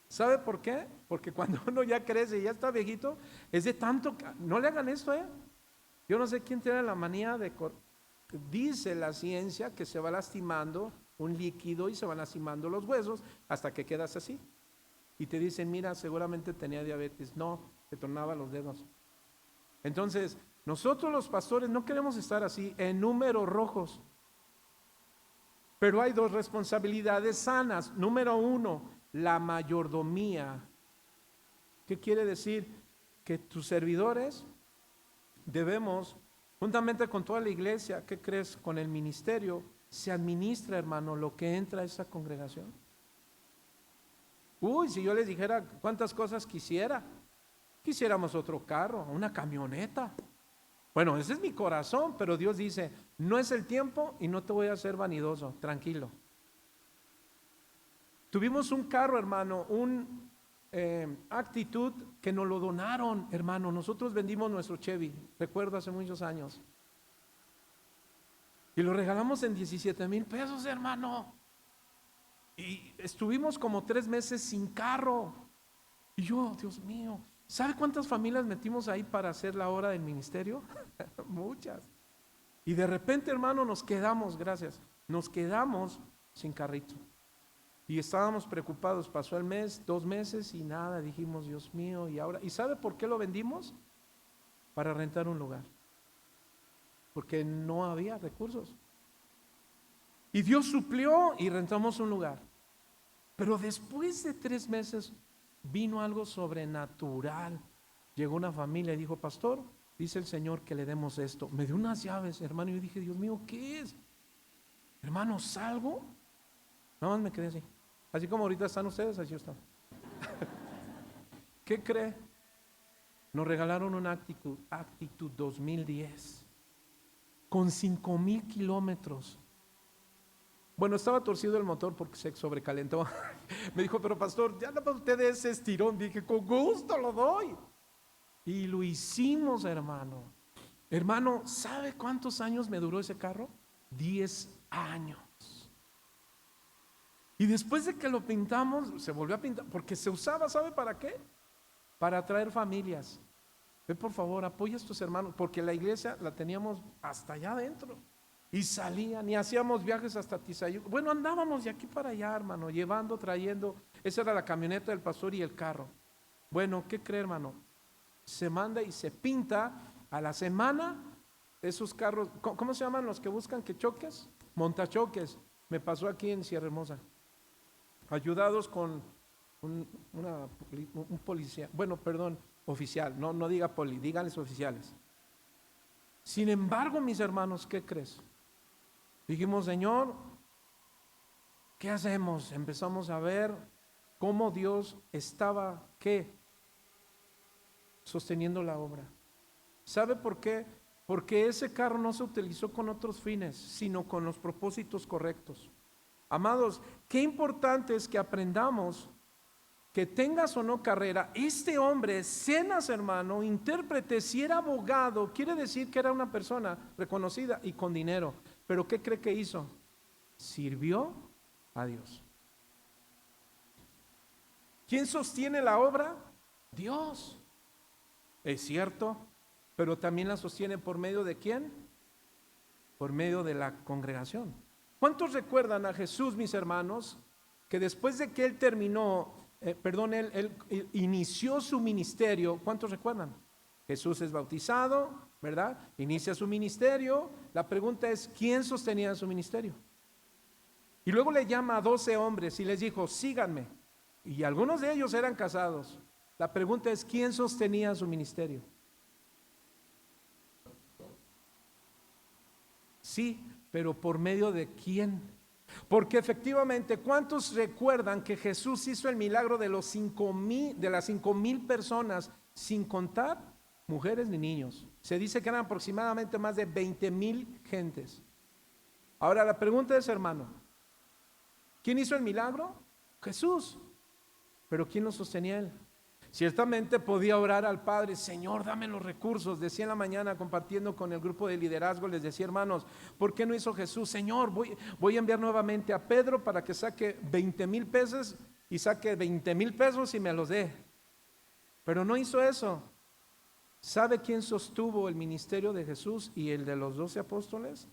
A: ¿Sabe por qué? Porque cuando uno ya crece y ya está viejito, es de tanto, no le hagan esto, Yo no sé quién tiene la manía de, dice la ciencia que se va lastimando un líquido y se van lastimando los huesos hasta que quedas así. Y te dicen, mira, seguramente tenía diabetes. No, te tornaba los dedos. Entonces, nosotros los pastores no queremos estar así en números rojos. Pero hay dos responsabilidades sanas. Número uno, la mayordomía. ¿Qué quiere decir? Que tus servidores debemos, juntamente con toda la iglesia, ¿qué crees? Con el ministerio, se administra, hermano, lo que entra a esa congregación. Uy, si yo les dijera cuántas cosas quisiéramos otro carro, una camioneta. Bueno, ese es mi corazón, pero Dios dice, no es el tiempo y no te voy a hacer vanidoso, tranquilo. Tuvimos un carro, hermano, un Actitud que nos lo donaron, hermano. Nosotros vendimos nuestro Chevy, recuerdo hace muchos años, y lo regalamos en 17,000 pesos, hermano. Y estuvimos como 3 meses sin carro. Y yo, Dios mío, ¿sabe cuántas familias metimos ahí para hacer la hora del ministerio? Muchas. Y de repente, hermano, nos quedamos sin carrito. Y estábamos preocupados. Pasó el mes, 2 meses y nada. Dijimos, Dios mío, y ahora. ¿Y sabe por qué lo vendimos? Para rentar un lugar. Porque no había recursos. Y Dios suplió y rentamos un lugar. Pero después de 3 meses vino algo sobrenatural. Llegó una familia y dijo, pastor, dice el Señor que le demos esto. Me dio unas llaves, hermano, y yo dije, Dios mío, ¿qué es? Hermano, ¿salgo? Nada más me quedé así. Así como ahorita están ustedes, así yo estaba. ¿Qué cree? Nos regalaron una Actitud 2010 con 5,000 kilómetros. Bueno, estaba torcido el motor porque se sobrecalentó. Me dijo, pero pastor, ya no para usted ese estirón. Dije, con gusto lo doy. Y lo hicimos, hermano. Hermano, ¿sabe cuántos años me duró ese carro? 10 años. Y después de que lo pintamos, se volvió a pintar, porque se usaba, ¿sabe para qué? Para atraer familias. Ve, por favor, apoya a estos hermanos, porque la iglesia la teníamos hasta allá adentro. Y salían y hacíamos viajes hasta Tizayuca. Bueno, andábamos de aquí para allá, hermano, llevando, trayendo. Esa era la camioneta del pastor y el carro. Bueno, ¿qué cree, hermano? Se manda y se pinta a la semana esos carros. ¿Cómo se llaman los que buscan que choques? Montachoques. Me pasó aquí en Sierra Hermosa. Ayudados con un policía, oficial, no diga poli, díganles oficiales. Sin embargo, mis hermanos, ¿qué crees? Dijimos, Señor, ¿qué hacemos? Empezamos a ver cómo Dios estaba, ¿qué? Sosteniendo la obra. ¿Sabe por qué? Porque ese carro no se utilizó con otros fines, sino con los propósitos correctos. Amados, qué importante es que aprendamos que tengas o no carrera. Este hombre, Zenas, hermano, intérprete, si era abogado, quiere decir que era una persona reconocida y con dinero. Pero ¿qué cree que hizo? Sirvió a Dios. ¿Quién sostiene la obra? Dios. Es cierto, pero también la sostiene por medio de ¿quién? Por medio de la congregación. ¿Cuántos recuerdan a Jesús, mis hermanos, que después de que él terminó, él inició su ministerio? ¿Cuántos recuerdan? Jesús es bautizado, ¿verdad? Inicia su ministerio. La pregunta es, ¿quién sostenía su ministerio? Y luego le llama a 12 hombres y les dijo, síganme. Y algunos de ellos eran casados. La pregunta es, ¿quién sostenía su ministerio? Sí, pero ¿por medio de quién? Porque efectivamente, ¿cuántos recuerdan que Jesús hizo el milagro de las 5,000 personas, sin contar mujeres ni niños? Se dice que eran aproximadamente más de 20,000 gentes. Ahora la pregunta es, hermano, ¿quién hizo el milagro? Jesús. Pero ¿quién lo sostenía él? Ciertamente podía orar al Padre, Señor, dame los recursos. Decía en la mañana compartiendo con el grupo de liderazgo, les decía, hermanos, ¿por qué no hizo Jesús? Señor, voy a enviar nuevamente a Pedro para que saque 20,000 pesos y saque 20,000 pesos y me los dé. Pero no hizo eso. ¿Sabe quién sostuvo el ministerio de Jesús y el de los 12 apóstoles?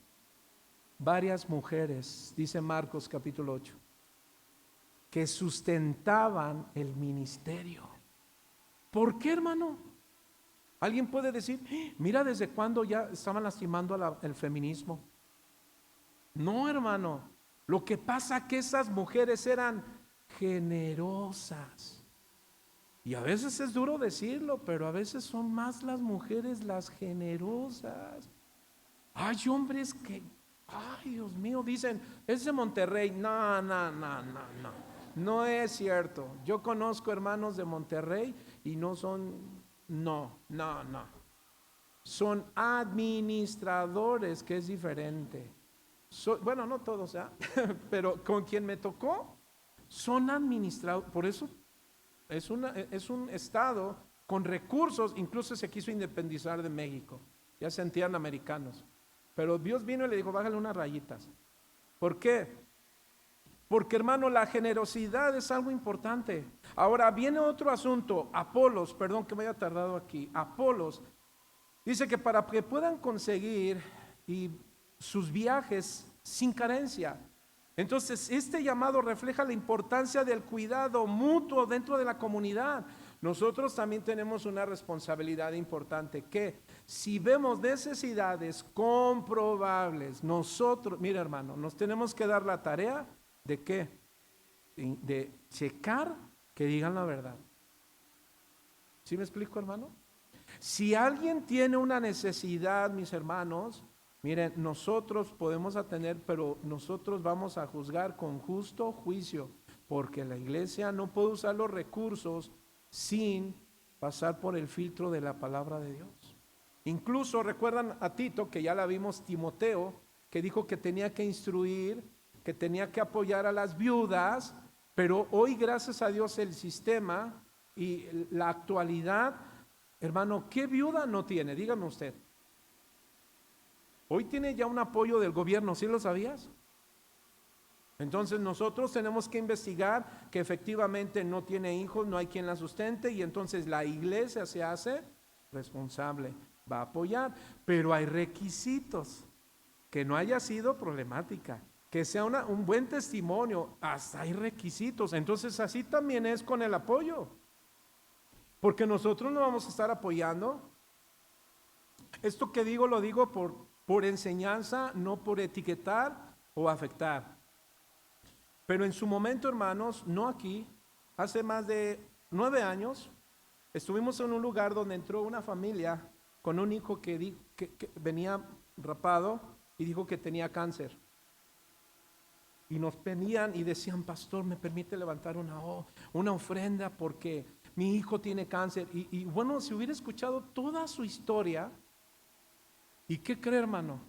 A: Varias mujeres, dice Marcos capítulo 8, que sustentaban el ministerio. ¿Por qué, hermano? Alguien puede decir, mira desde cuándo ya estaban lastimando el feminismo. No, hermano, lo que pasa es que esas mujeres eran generosas. Y a veces es duro decirlo, pero a veces son más las mujeres las generosas. Hay hombres que, ay Dios mío, dicen, es de Monterrey. No. No es cierto. Yo conozco hermanos de Monterrey y no son, no. Son administradores, que es diferente. Bueno, no todos, ¿eh? Pero con quien me tocó, son administradores. Por eso es un estado con recursos. Incluso se quiso independizar de México. Ya se sentían americanos. Pero Dios vino y le dijo, bájale unas rayitas. ¿Por qué? Porque, hermano, la generosidad es algo importante. Ahora viene otro asunto. Apolos, perdón que me haya tardado aquí. Apolos dice que para que puedan conseguir sus viajes sin carencia. Entonces, este llamado refleja la importancia del cuidado mutuo dentro de la comunidad. Nosotros también tenemos una responsabilidad importante, que si vemos necesidades comprobables, nosotros, mira hermano, nos tenemos que dar la tarea ¿de qué? De checar que digan la verdad. ¿Sí me explico, hermano? Si alguien tiene una necesidad, mis hermanos, miren, nosotros podemos atender, pero nosotros vamos a juzgar con justo juicio, porque la iglesia no puede usar los recursos sin pasar por el filtro de la palabra de Dios. Incluso recuerdan a Tito, que ya la vimos, Timoteo, que dijo que tenía que instruir, que tenía que apoyar a las viudas, pero hoy gracias a Dios el sistema y la actualidad, hermano, ¿qué viuda no tiene? Dígame usted. Hoy tiene ya un apoyo del gobierno, ¿sí lo sabías? Entonces nosotros tenemos que investigar que efectivamente no tiene hijos, no hay quien la sustente, y entonces la iglesia se hace responsable, va a apoyar, pero hay requisitos, que no haya sido problemática, que sea un buen testimonio, hasta hay requisitos. Entonces así también es con el apoyo, porque nosotros no vamos a estar apoyando. Esto que digo lo digo por enseñanza, no por etiquetar o afectar. Pero en su momento, hermanos, no aquí, hace más de 9 años, estuvimos en un lugar donde entró una familia con un hijo que venía rapado y dijo que tenía cáncer. Y nos pedían y decían, pastor, ¿me permite levantar una ofrenda porque mi hijo tiene cáncer? Y bueno, si hubiera escuchado toda su historia, ¿y qué cree, hermano?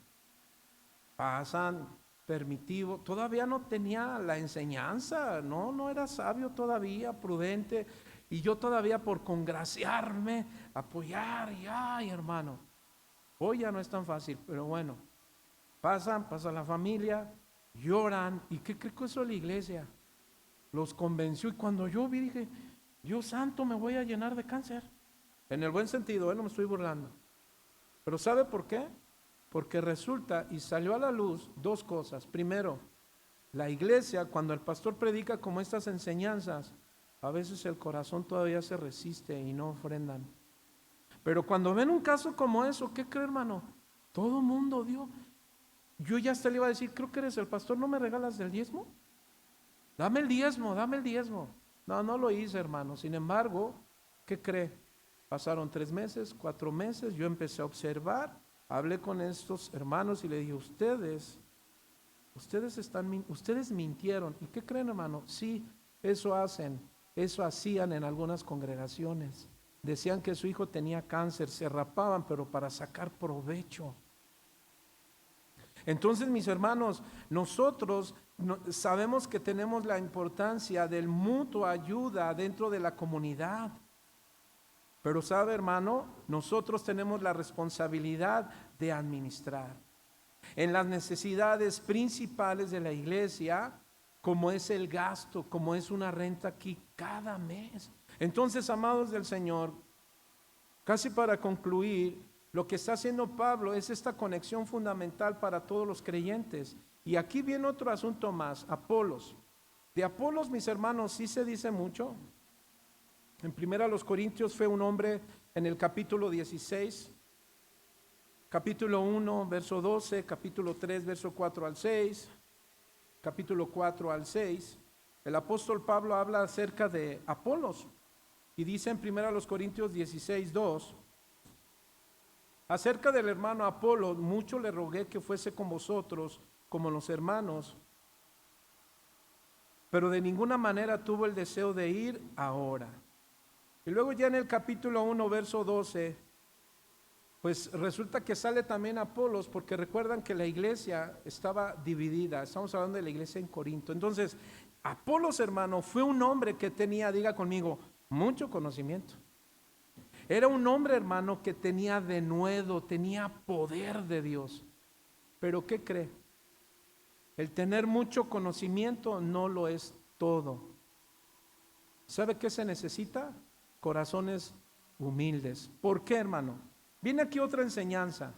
A: Pasan permitivo, todavía no tenía la enseñanza, no era sabio todavía, prudente, y yo todavía por congraciarme, apoyar, y ay, hermano, hoy ya no es tan fácil, pero bueno, pasa la familia, lloran, ¿y qué creo que eso la iglesia? Los convenció, y cuando yo vi dije, Dios santo, me voy a llenar de cáncer, en el buen sentido, no me estoy burlando. Pero ¿sabe por qué? Porque resulta y salió a la luz dos cosas. Primero, la iglesia, cuando el pastor predica como estas enseñanzas, a veces el corazón todavía se resiste y no ofrendan. Pero cuando ven un caso como eso, ¿qué cree, hermano? Todo mundo dio. Yo ya hasta le iba a decir, creo que eres el pastor, ¿no me regalas del diezmo? Dame el diezmo, dame el diezmo. No, no lo hice, hermano. Sin embargo, ¿qué cree? Pasaron 3 meses, 4 meses, yo empecé a observar, hablé con estos hermanos y le dije, ustedes mintieron. ¿Y qué creen, hermano? Sí, eso hacían en algunas congregaciones. Decían que su hijo tenía cáncer, se rapaban, pero para sacar provecho. Entonces, mis hermanos, nosotros sabemos que tenemos la importancia del mutuo ayuda dentro de la comunidad. Pero sabe, hermano, nosotros tenemos la responsabilidad de administrar en las necesidades principales de la iglesia, como es el gasto, como es una renta aquí cada mes. Entonces, amados del Señor, casi para concluir, lo que está haciendo Pablo es esta conexión fundamental para todos los creyentes. Y aquí viene otro asunto más, Apolos. De Apolos, mis hermanos, sí se dice mucho. En 1 Corintios fue un hombre en el capítulo 16, capítulo 1, verso 12, capítulo 3, verso 4 al 6, capítulo 4 al 6. El apóstol Pablo habla acerca de Apolos y dice en 1 Corintios 16, 2, acerca del hermano Apolo, mucho le rogué que fuese con vosotros como los hermanos, pero de ninguna manera tuvo el deseo de ir ahora. Y luego ya en el capítulo 1, verso 12, pues resulta que sale también Apolos, porque recuerdan que la iglesia estaba dividida, estamos hablando de la iglesia en Corinto. Entonces, Apolos, hermano, fue un hombre que tenía, diga conmigo, mucho conocimiento. Era un hombre, hermano, que tenía denuedo, tenía poder de Dios. Pero ¿qué cree? El tener mucho conocimiento no lo es todo. ¿Sabe qué se necesita? Corazones humildes. ¿Por qué, hermano? Viene aquí otra enseñanza.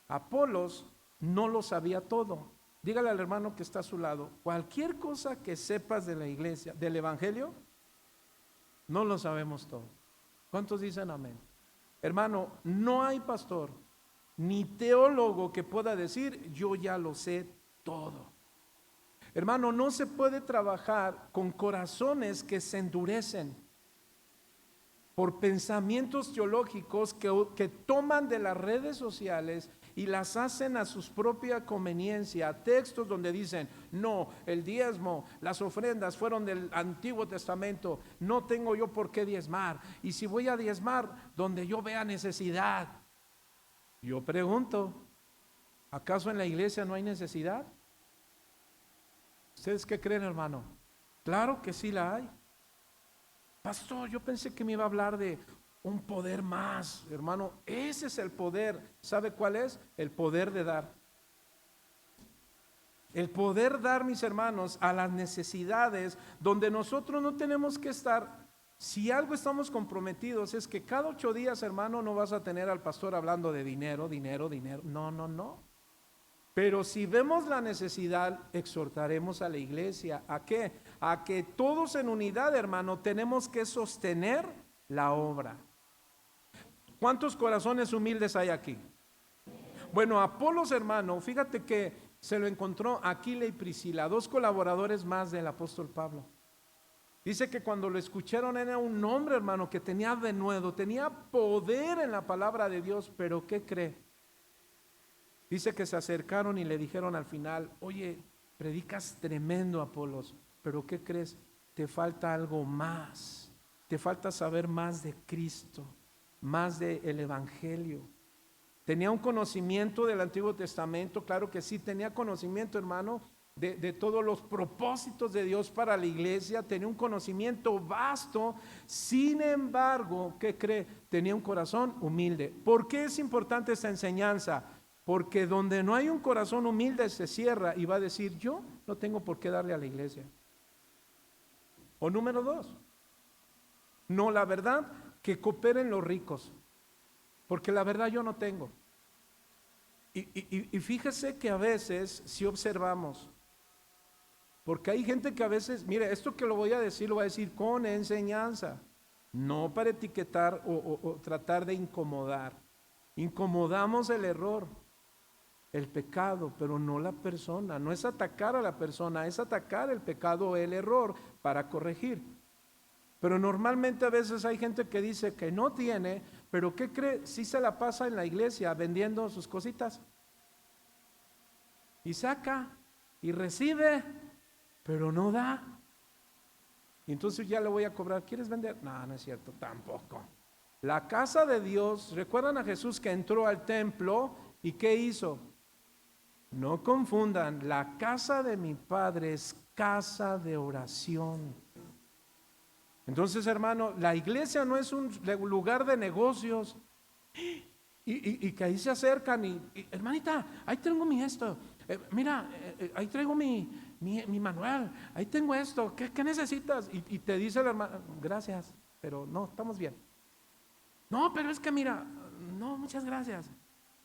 A: Apolos no lo sabía todo. Dígale al hermano que está a su lado, cualquier cosa que sepas de la iglesia, del evangelio, no lo sabemos todo. ¿Cuántos dicen amén? Hermano, no hay pastor ni teólogo que pueda decir, yo ya lo sé todo. Hermano, no se puede trabajar con corazones que se endurecen por pensamientos teológicos que toman de las redes sociales y las hacen a su propia conveniencia. Textos donde dicen, no, el diezmo, las ofrendas fueron del Antiguo Testamento, no tengo yo por qué diezmar. Y si voy a diezmar, donde yo vea necesidad. Yo pregunto, ¿acaso en la iglesia no hay necesidad? ¿Ustedes qué creen, hermano? Claro que sí la hay. Pastor, yo pensé que me iba a hablar de un poder más, hermano. Ese es el poder. ¿Sabe cuál es? El poder de dar. El poder dar, mis hermanos, a las necesidades donde nosotros no tenemos que estar. Si algo estamos comprometidos es que cada 8 días, hermano, no vas a tener al pastor hablando de dinero, dinero, dinero. No, no, no. Pero si vemos la necesidad, exhortaremos a la iglesia. ¿A qué? A que todos en unidad, hermano, tenemos que sostener la obra. ¿Cuántos corazones humildes hay aquí? Bueno, Apolos, hermano, fíjate que se lo encontró Aquila y Priscila, 2 colaboradores más del apóstol Pablo. Dice que cuando lo escucharon era un hombre, hermano, que tenía denuedo, tenía poder en la palabra de Dios, pero ¿qué cree? Dice que se acercaron y le dijeron al final, oye, predicas tremendo, Apolos, pero ¿qué crees? Te falta algo más, te falta saber más de Cristo, más del Evangelio. Tenía un conocimiento del Antiguo Testamento, claro que sí, tenía conocimiento, hermano, de todos los propósitos de Dios para la iglesia, tenía un conocimiento vasto. Sin embargo, ¿qué cree? Tenía un corazón humilde. ¿Por qué es importante esta enseñanza? Porque donde no hay un corazón humilde se cierra y va a decir, yo no tengo por qué darle a la iglesia. O número 2, no, la verdad, que cooperen los ricos, porque la verdad yo no tengo. Y fíjese que a veces, si observamos, porque hay gente que a veces, mire, esto que lo voy a decir con enseñanza, no para etiquetar o tratar de incomodar. Incomodamos el error, el pecado, pero no la persona. No es atacar a la persona, es atacar el pecado o el error para corregir. Pero normalmente a veces hay gente que dice que no tiene, pero ¿qué cree? Sí se la pasa en la iglesia vendiendo sus cositas. Y saca y recibe, pero no da. Y entonces ya le voy a cobrar. ¿Quieres vender? No, no es cierto, tampoco. La casa de Dios, ¿recuerdan a Jesús que entró al templo y qué hizo? No confundan, la casa de mi Padre es casa de oración. Entonces, hermano, la iglesia no es un lugar de negocios y que ahí se acercan y hermanita, ahí tengo mi esto, mira, ahí traigo mi manual, ahí tengo esto, ¿qué necesitas? Y te dice la hermana, gracias, pero no, estamos bien. No, pero es que mira, no, muchas gracias.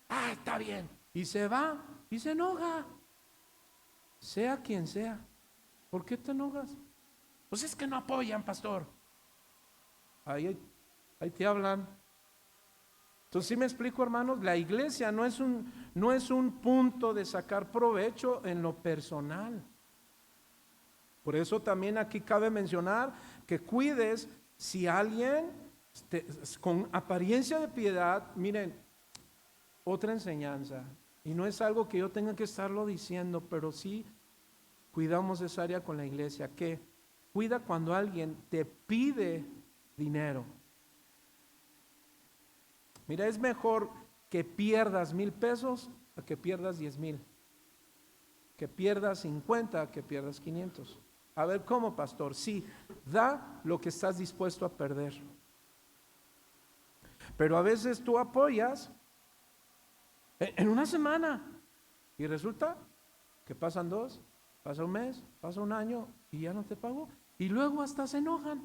A: Ah, está bien. Y se va y se enoja, sea quien sea. ¿Por qué te enojas? Pues es que no apoyan, pastor. Ahí te hablan. Entonces, ¿sí me explico, hermanos? La iglesia no es un punto de sacar provecho en lo personal. Por eso también aquí cabe mencionar que cuides si alguien con apariencia de piedad, miren, otra enseñanza, y no es algo que yo tenga que estarlo diciendo, pero sí cuidamos esa área con la iglesia, que cuida cuando alguien te pide dinero. Mira, es mejor que pierdas 1,000 pesos a que pierdas 10,000, que pierdas 50 a que pierdas 500. A ver, ¿cómo, pastor? Sí, da lo que estás dispuesto a perder. Pero a veces tú apoyas en una semana y resulta que pasan 2, pasa un mes, pasa un año y ya no te pagó. Y luego hasta se enojan.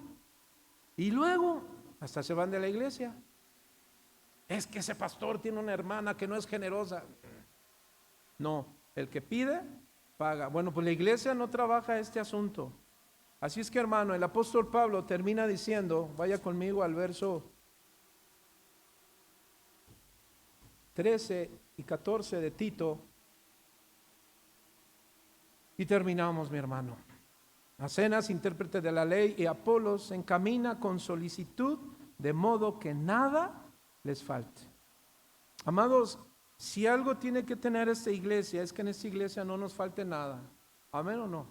A: Y luego hasta se van de la iglesia. Es que ese pastor tiene una hermana que no es generosa. No, el que pide, paga. Bueno, pues la iglesia no trabaja este asunto. Así es que, hermano, el apóstol Pablo termina diciendo, vaya conmigo al verso 13 y 14 de Tito, y terminamos, mi hermano. Acenas, intérprete de la ley, y Apolos se encamina con solicitud, de modo que nada les falte. Amados, si algo tiene que tener esta iglesia, es que en esta iglesia no nos falte nada. ¿Amén o no?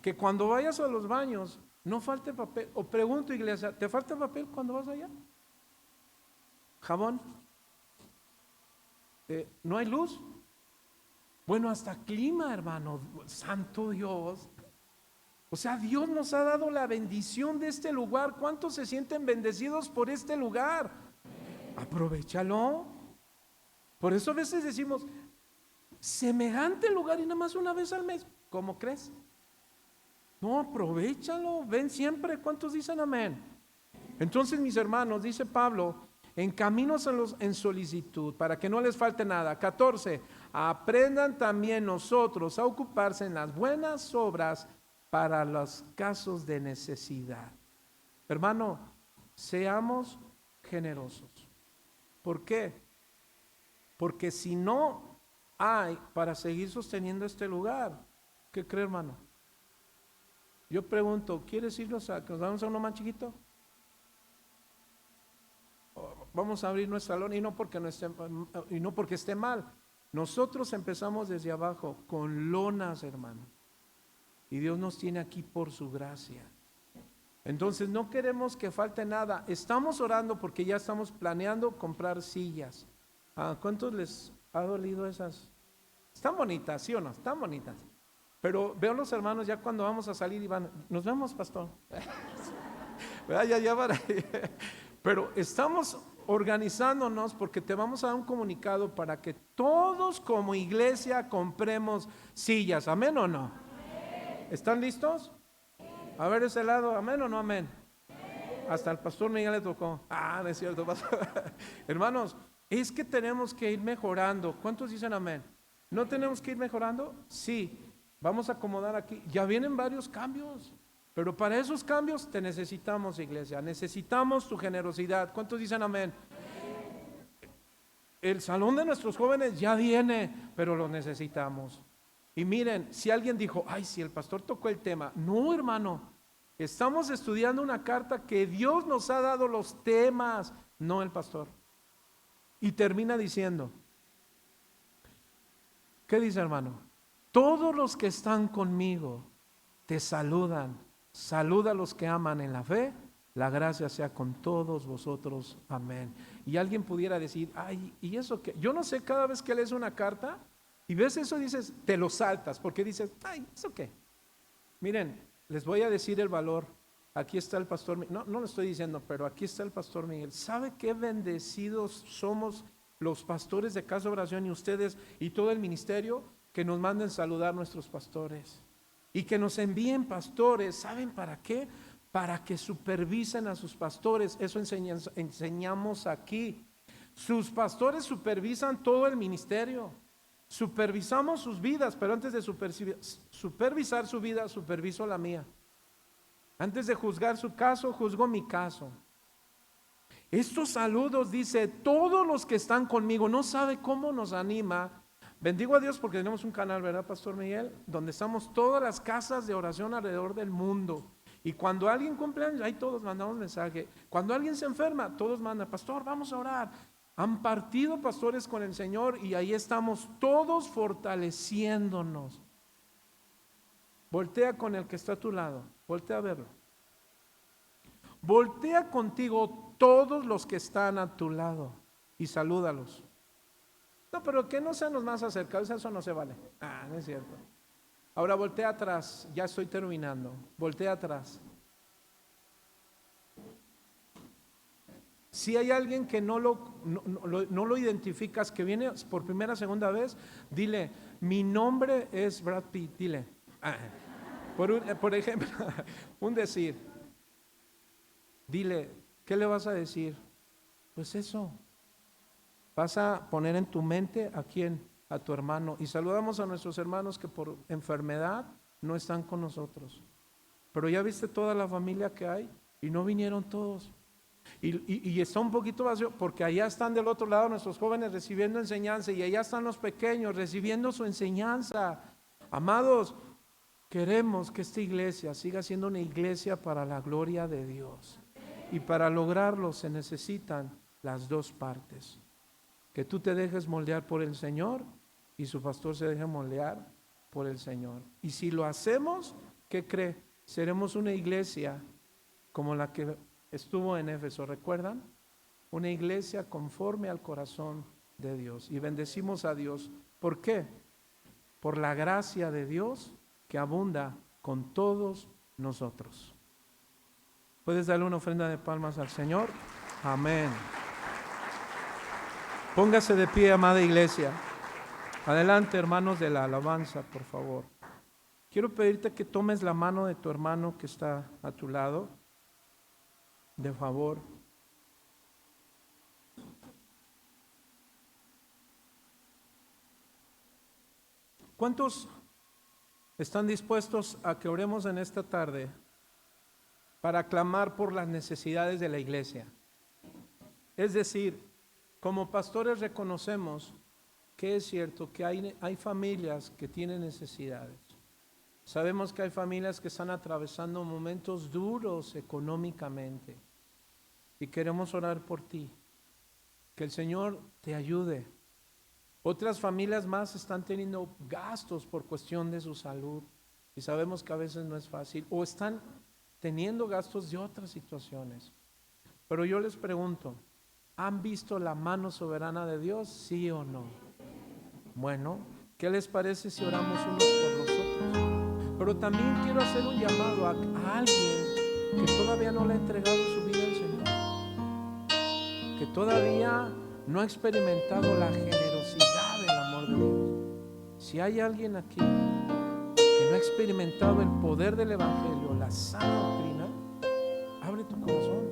A: Que cuando vayas a los baños, no falte papel. O pregunto, iglesia, ¿te falta papel cuando vas allá? ¿Jabón? ¿No hay luz? Bueno, hasta clima, hermano. Santo Dios. O sea, Dios nos ha dado la bendición de este lugar. ¿Cuántos se sienten bendecidos por este lugar? Aprovechalo. Por eso a veces decimos, semejante lugar y nada más una vez al mes. ¿Cómo crees? No, aprovechalo. Ven siempre. ¿Cuántos dicen amén? Entonces, mis hermanos, dice Pablo, encamínoselos en solicitud para que no les falte nada. 14, aprendan también nosotros a ocuparse en las buenas obras para los casos de necesidad. Hermano, seamos generosos. ¿Por qué? Porque si no hay para seguir sosteniendo este lugar, ¿qué cree, hermano? Yo pregunto, ¿quieres irnos a que nos vamos a uno más chiquito? Vamos a abrir nuestro salón y no porque esté mal. Nosotros empezamos desde abajo con lonas, hermano. Y Dios nos tiene aquí por su gracia. Entonces no queremos que falte nada. Estamos orando porque ya estamos planeando comprar sillas. ¿A cuántos les ha dolido esas? Están bonitas, ¿sí o no? Están bonitas. Pero veo a los hermanos ya cuando vamos a salir y van, nos vemos, pastor. Ya van. Pero estamos organizándonos porque te vamos a dar un comunicado para que todos como iglesia compremos sillas. ¿Amén o no? ¿Están listos? A ver ese lado, ¿amén o no amén? Hasta el pastor Miguel le tocó. No es cierto, pastor. Hermanos, Es que tenemos que ir mejorando. ¿Cuántos dicen amén? ¿No tenemos que ir mejorando? Sí. Vamos a acomodar aquí. Ya vienen varios cambios. Pero para esos cambios te necesitamos, iglesia. Necesitamos tu generosidad. ¿Cuántos dicen amén? El salón de nuestros jóvenes ya viene, pero lo necesitamos. Y miren, si alguien dijo, ay, si el pastor tocó el tema. No, hermano. Estamos estudiando una carta que Dios nos ha dado los temas, no el pastor. Y termina diciendo, ¿qué dice, hermano? Todos los que están conmigo te saludan. Saluda a los que aman en la fe. La gracia sea con todos vosotros. Amén. Y alguien pudiera decir, ay, ¿y eso qué? Yo no sé, cada vez que lees una carta y ves eso dices, te lo saltas, porque dices, ay, ¿eso qué? Miren, les voy a decir el valor. Aquí está el pastor, no lo estoy diciendo, pero aquí está el pastor Miguel. ¿Sabe qué bendecidos somos los pastores de Casa de Oración y ustedes y todo el ministerio? Que nos manden saludar a nuestros pastores y que nos envíen pastores. ¿Saben para qué? Para que supervisen a sus pastores. Eso enseñamos aquí. Sus pastores supervisan todo el ministerio. Supervisamos sus vidas, pero antes de supervisar su vida, superviso la mía. Antes de juzgar su caso, juzgo mi caso. Estos saludos, dice, todos los que están conmigo. No sabe cómo nos anima. Bendigo a Dios porque tenemos un canal, ¿verdad, Pastor Miguel? Donde estamos todas las casas de oración alrededor del mundo. Y cuando alguien cumple años, ahí todos mandamos mensaje. Cuando alguien se enferma, todos mandan, pastor, vamos a orar. Han partido pastores con el Señor y ahí estamos todos fortaleciéndonos. Voltea con el que está a tu lado, voltea a verlo. Voltea contigo todos los que están a tu lado y salúdalos. No, pero que no sean los más acercados, eso no se vale. No es cierto. Ahora voltea atrás, ya estoy terminando. Voltea atrás. Si hay alguien que no lo identificas, que viene por primera, segunda vez, dile, mi nombre es Brad Pitt, dile. Por ejemplo, un decir, dile, ¿qué le vas a decir? Pues eso. Vas a poner en tu mente a quién, a tu hermano. Y saludamos a nuestros hermanos que por enfermedad no están con nosotros. Pero ya viste toda la familia que hay y no vinieron todos. Y está un poquito vacío porque allá están del otro lado nuestros jóvenes recibiendo enseñanza y allá están los pequeños recibiendo su enseñanza. Amados, queremos que esta iglesia siga siendo una iglesia para la gloria de Dios. Y para lograrlo se necesitan las dos partes. Que tú te dejes moldear por el Señor y su pastor se deje moldear por el Señor. Y si lo hacemos, ¿qué cree? Seremos una iglesia como la que estuvo en Éfeso, ¿recuerdan? Una iglesia conforme al corazón de Dios. Y bendecimos a Dios. ¿Por qué? Por la gracia de Dios que abunda con todos nosotros. ¿Puedes darle una ofrenda de palmas al Señor? Amén. Póngase de pie, amada iglesia. Adelante, hermanos de la alabanza, por favor. Quiero pedirte que tomes la mano de tu hermano que está a tu lado. De favor. ¿Cuántos están dispuestos a que oremos en esta tarde para clamar por las necesidades de la iglesia? Es decir, como pastores reconocemos que es cierto que hay familias que tienen necesidades. Sabemos que hay familias que están atravesando momentos duros económicamente y queremos orar por ti, que el Señor te ayude. Otras familias más están teniendo gastos por cuestión de su salud y sabemos que a veces no es fácil o están teniendo gastos de otras situaciones. Pero yo les pregunto, ¿han visto la mano soberana de Dios? ¿Sí o no? Bueno, ¿qué les parece si oramos unos por los otros? Pero también quiero hacer un llamado a alguien que todavía no le ha entregado su vida al Señor, que todavía no ha experimentado la generosidad del amor de Dios. Si hay alguien aquí que no ha experimentado el poder del Evangelio, la sana doctrina, abre tu corazón.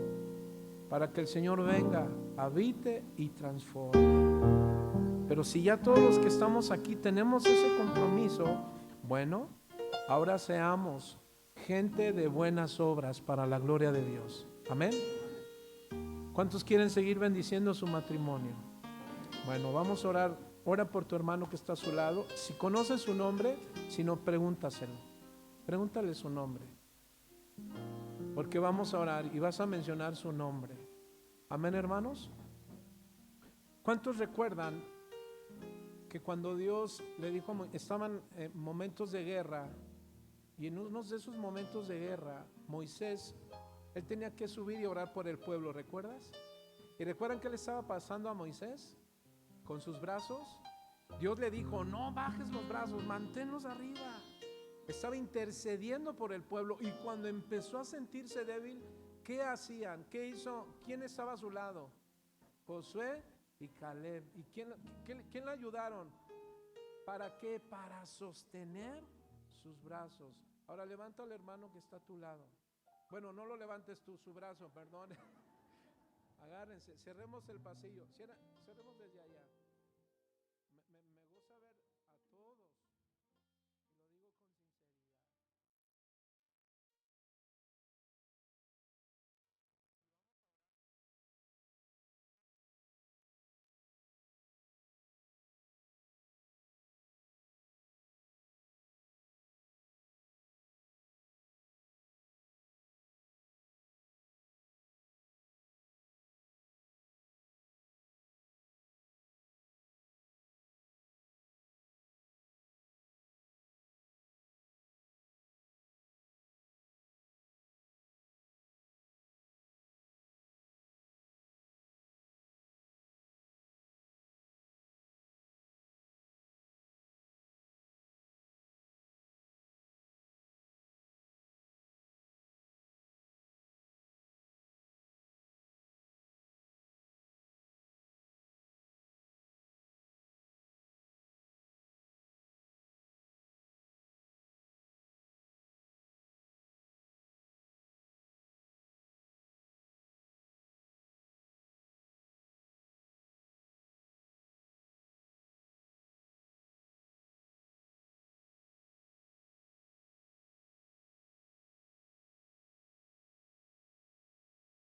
A: para que el Señor venga, habite y transforme. Pero si ya todos los que estamos aquí tenemos ese compromiso, bueno, ahora seamos gente de buenas obras para la gloria de Dios. Amén. ¿Cuántos quieren seguir bendiciendo su matrimonio? Bueno, vamos a orar. Ora por tu hermano que está a su lado. Si conoces su nombre, si no, pregúntaselo. Pregúntale su nombre. Porque vamos a orar y vas a mencionar su nombre. Amén, hermanos. ¿Cuántos recuerdan que cuando Dios le dijo, estaban en momentos de guerra, y en unos de esos momentos de guerra, Moisés, él tenía que subir y orar por el pueblo, ¿recuerdas? ¿Y recuerdan qué le estaba pasando a Moisés? Con sus brazos, Dios le dijo, no bajes los brazos, manténlos arriba. Estaba intercediendo por el pueblo, y cuando empezó a sentirse débil, ¿qué hacían? ¿Qué hizo? ¿Quién estaba a su lado? Josué y Caleb. ¿Y quién le ayudaron? ¿Para qué? Para sostener sus brazos. Ahora levanta al hermano que está a tu lado. Bueno, no lo levantes tú, su brazo, perdón. Agárrense, cerremos el pasillo, cerremos desde allá.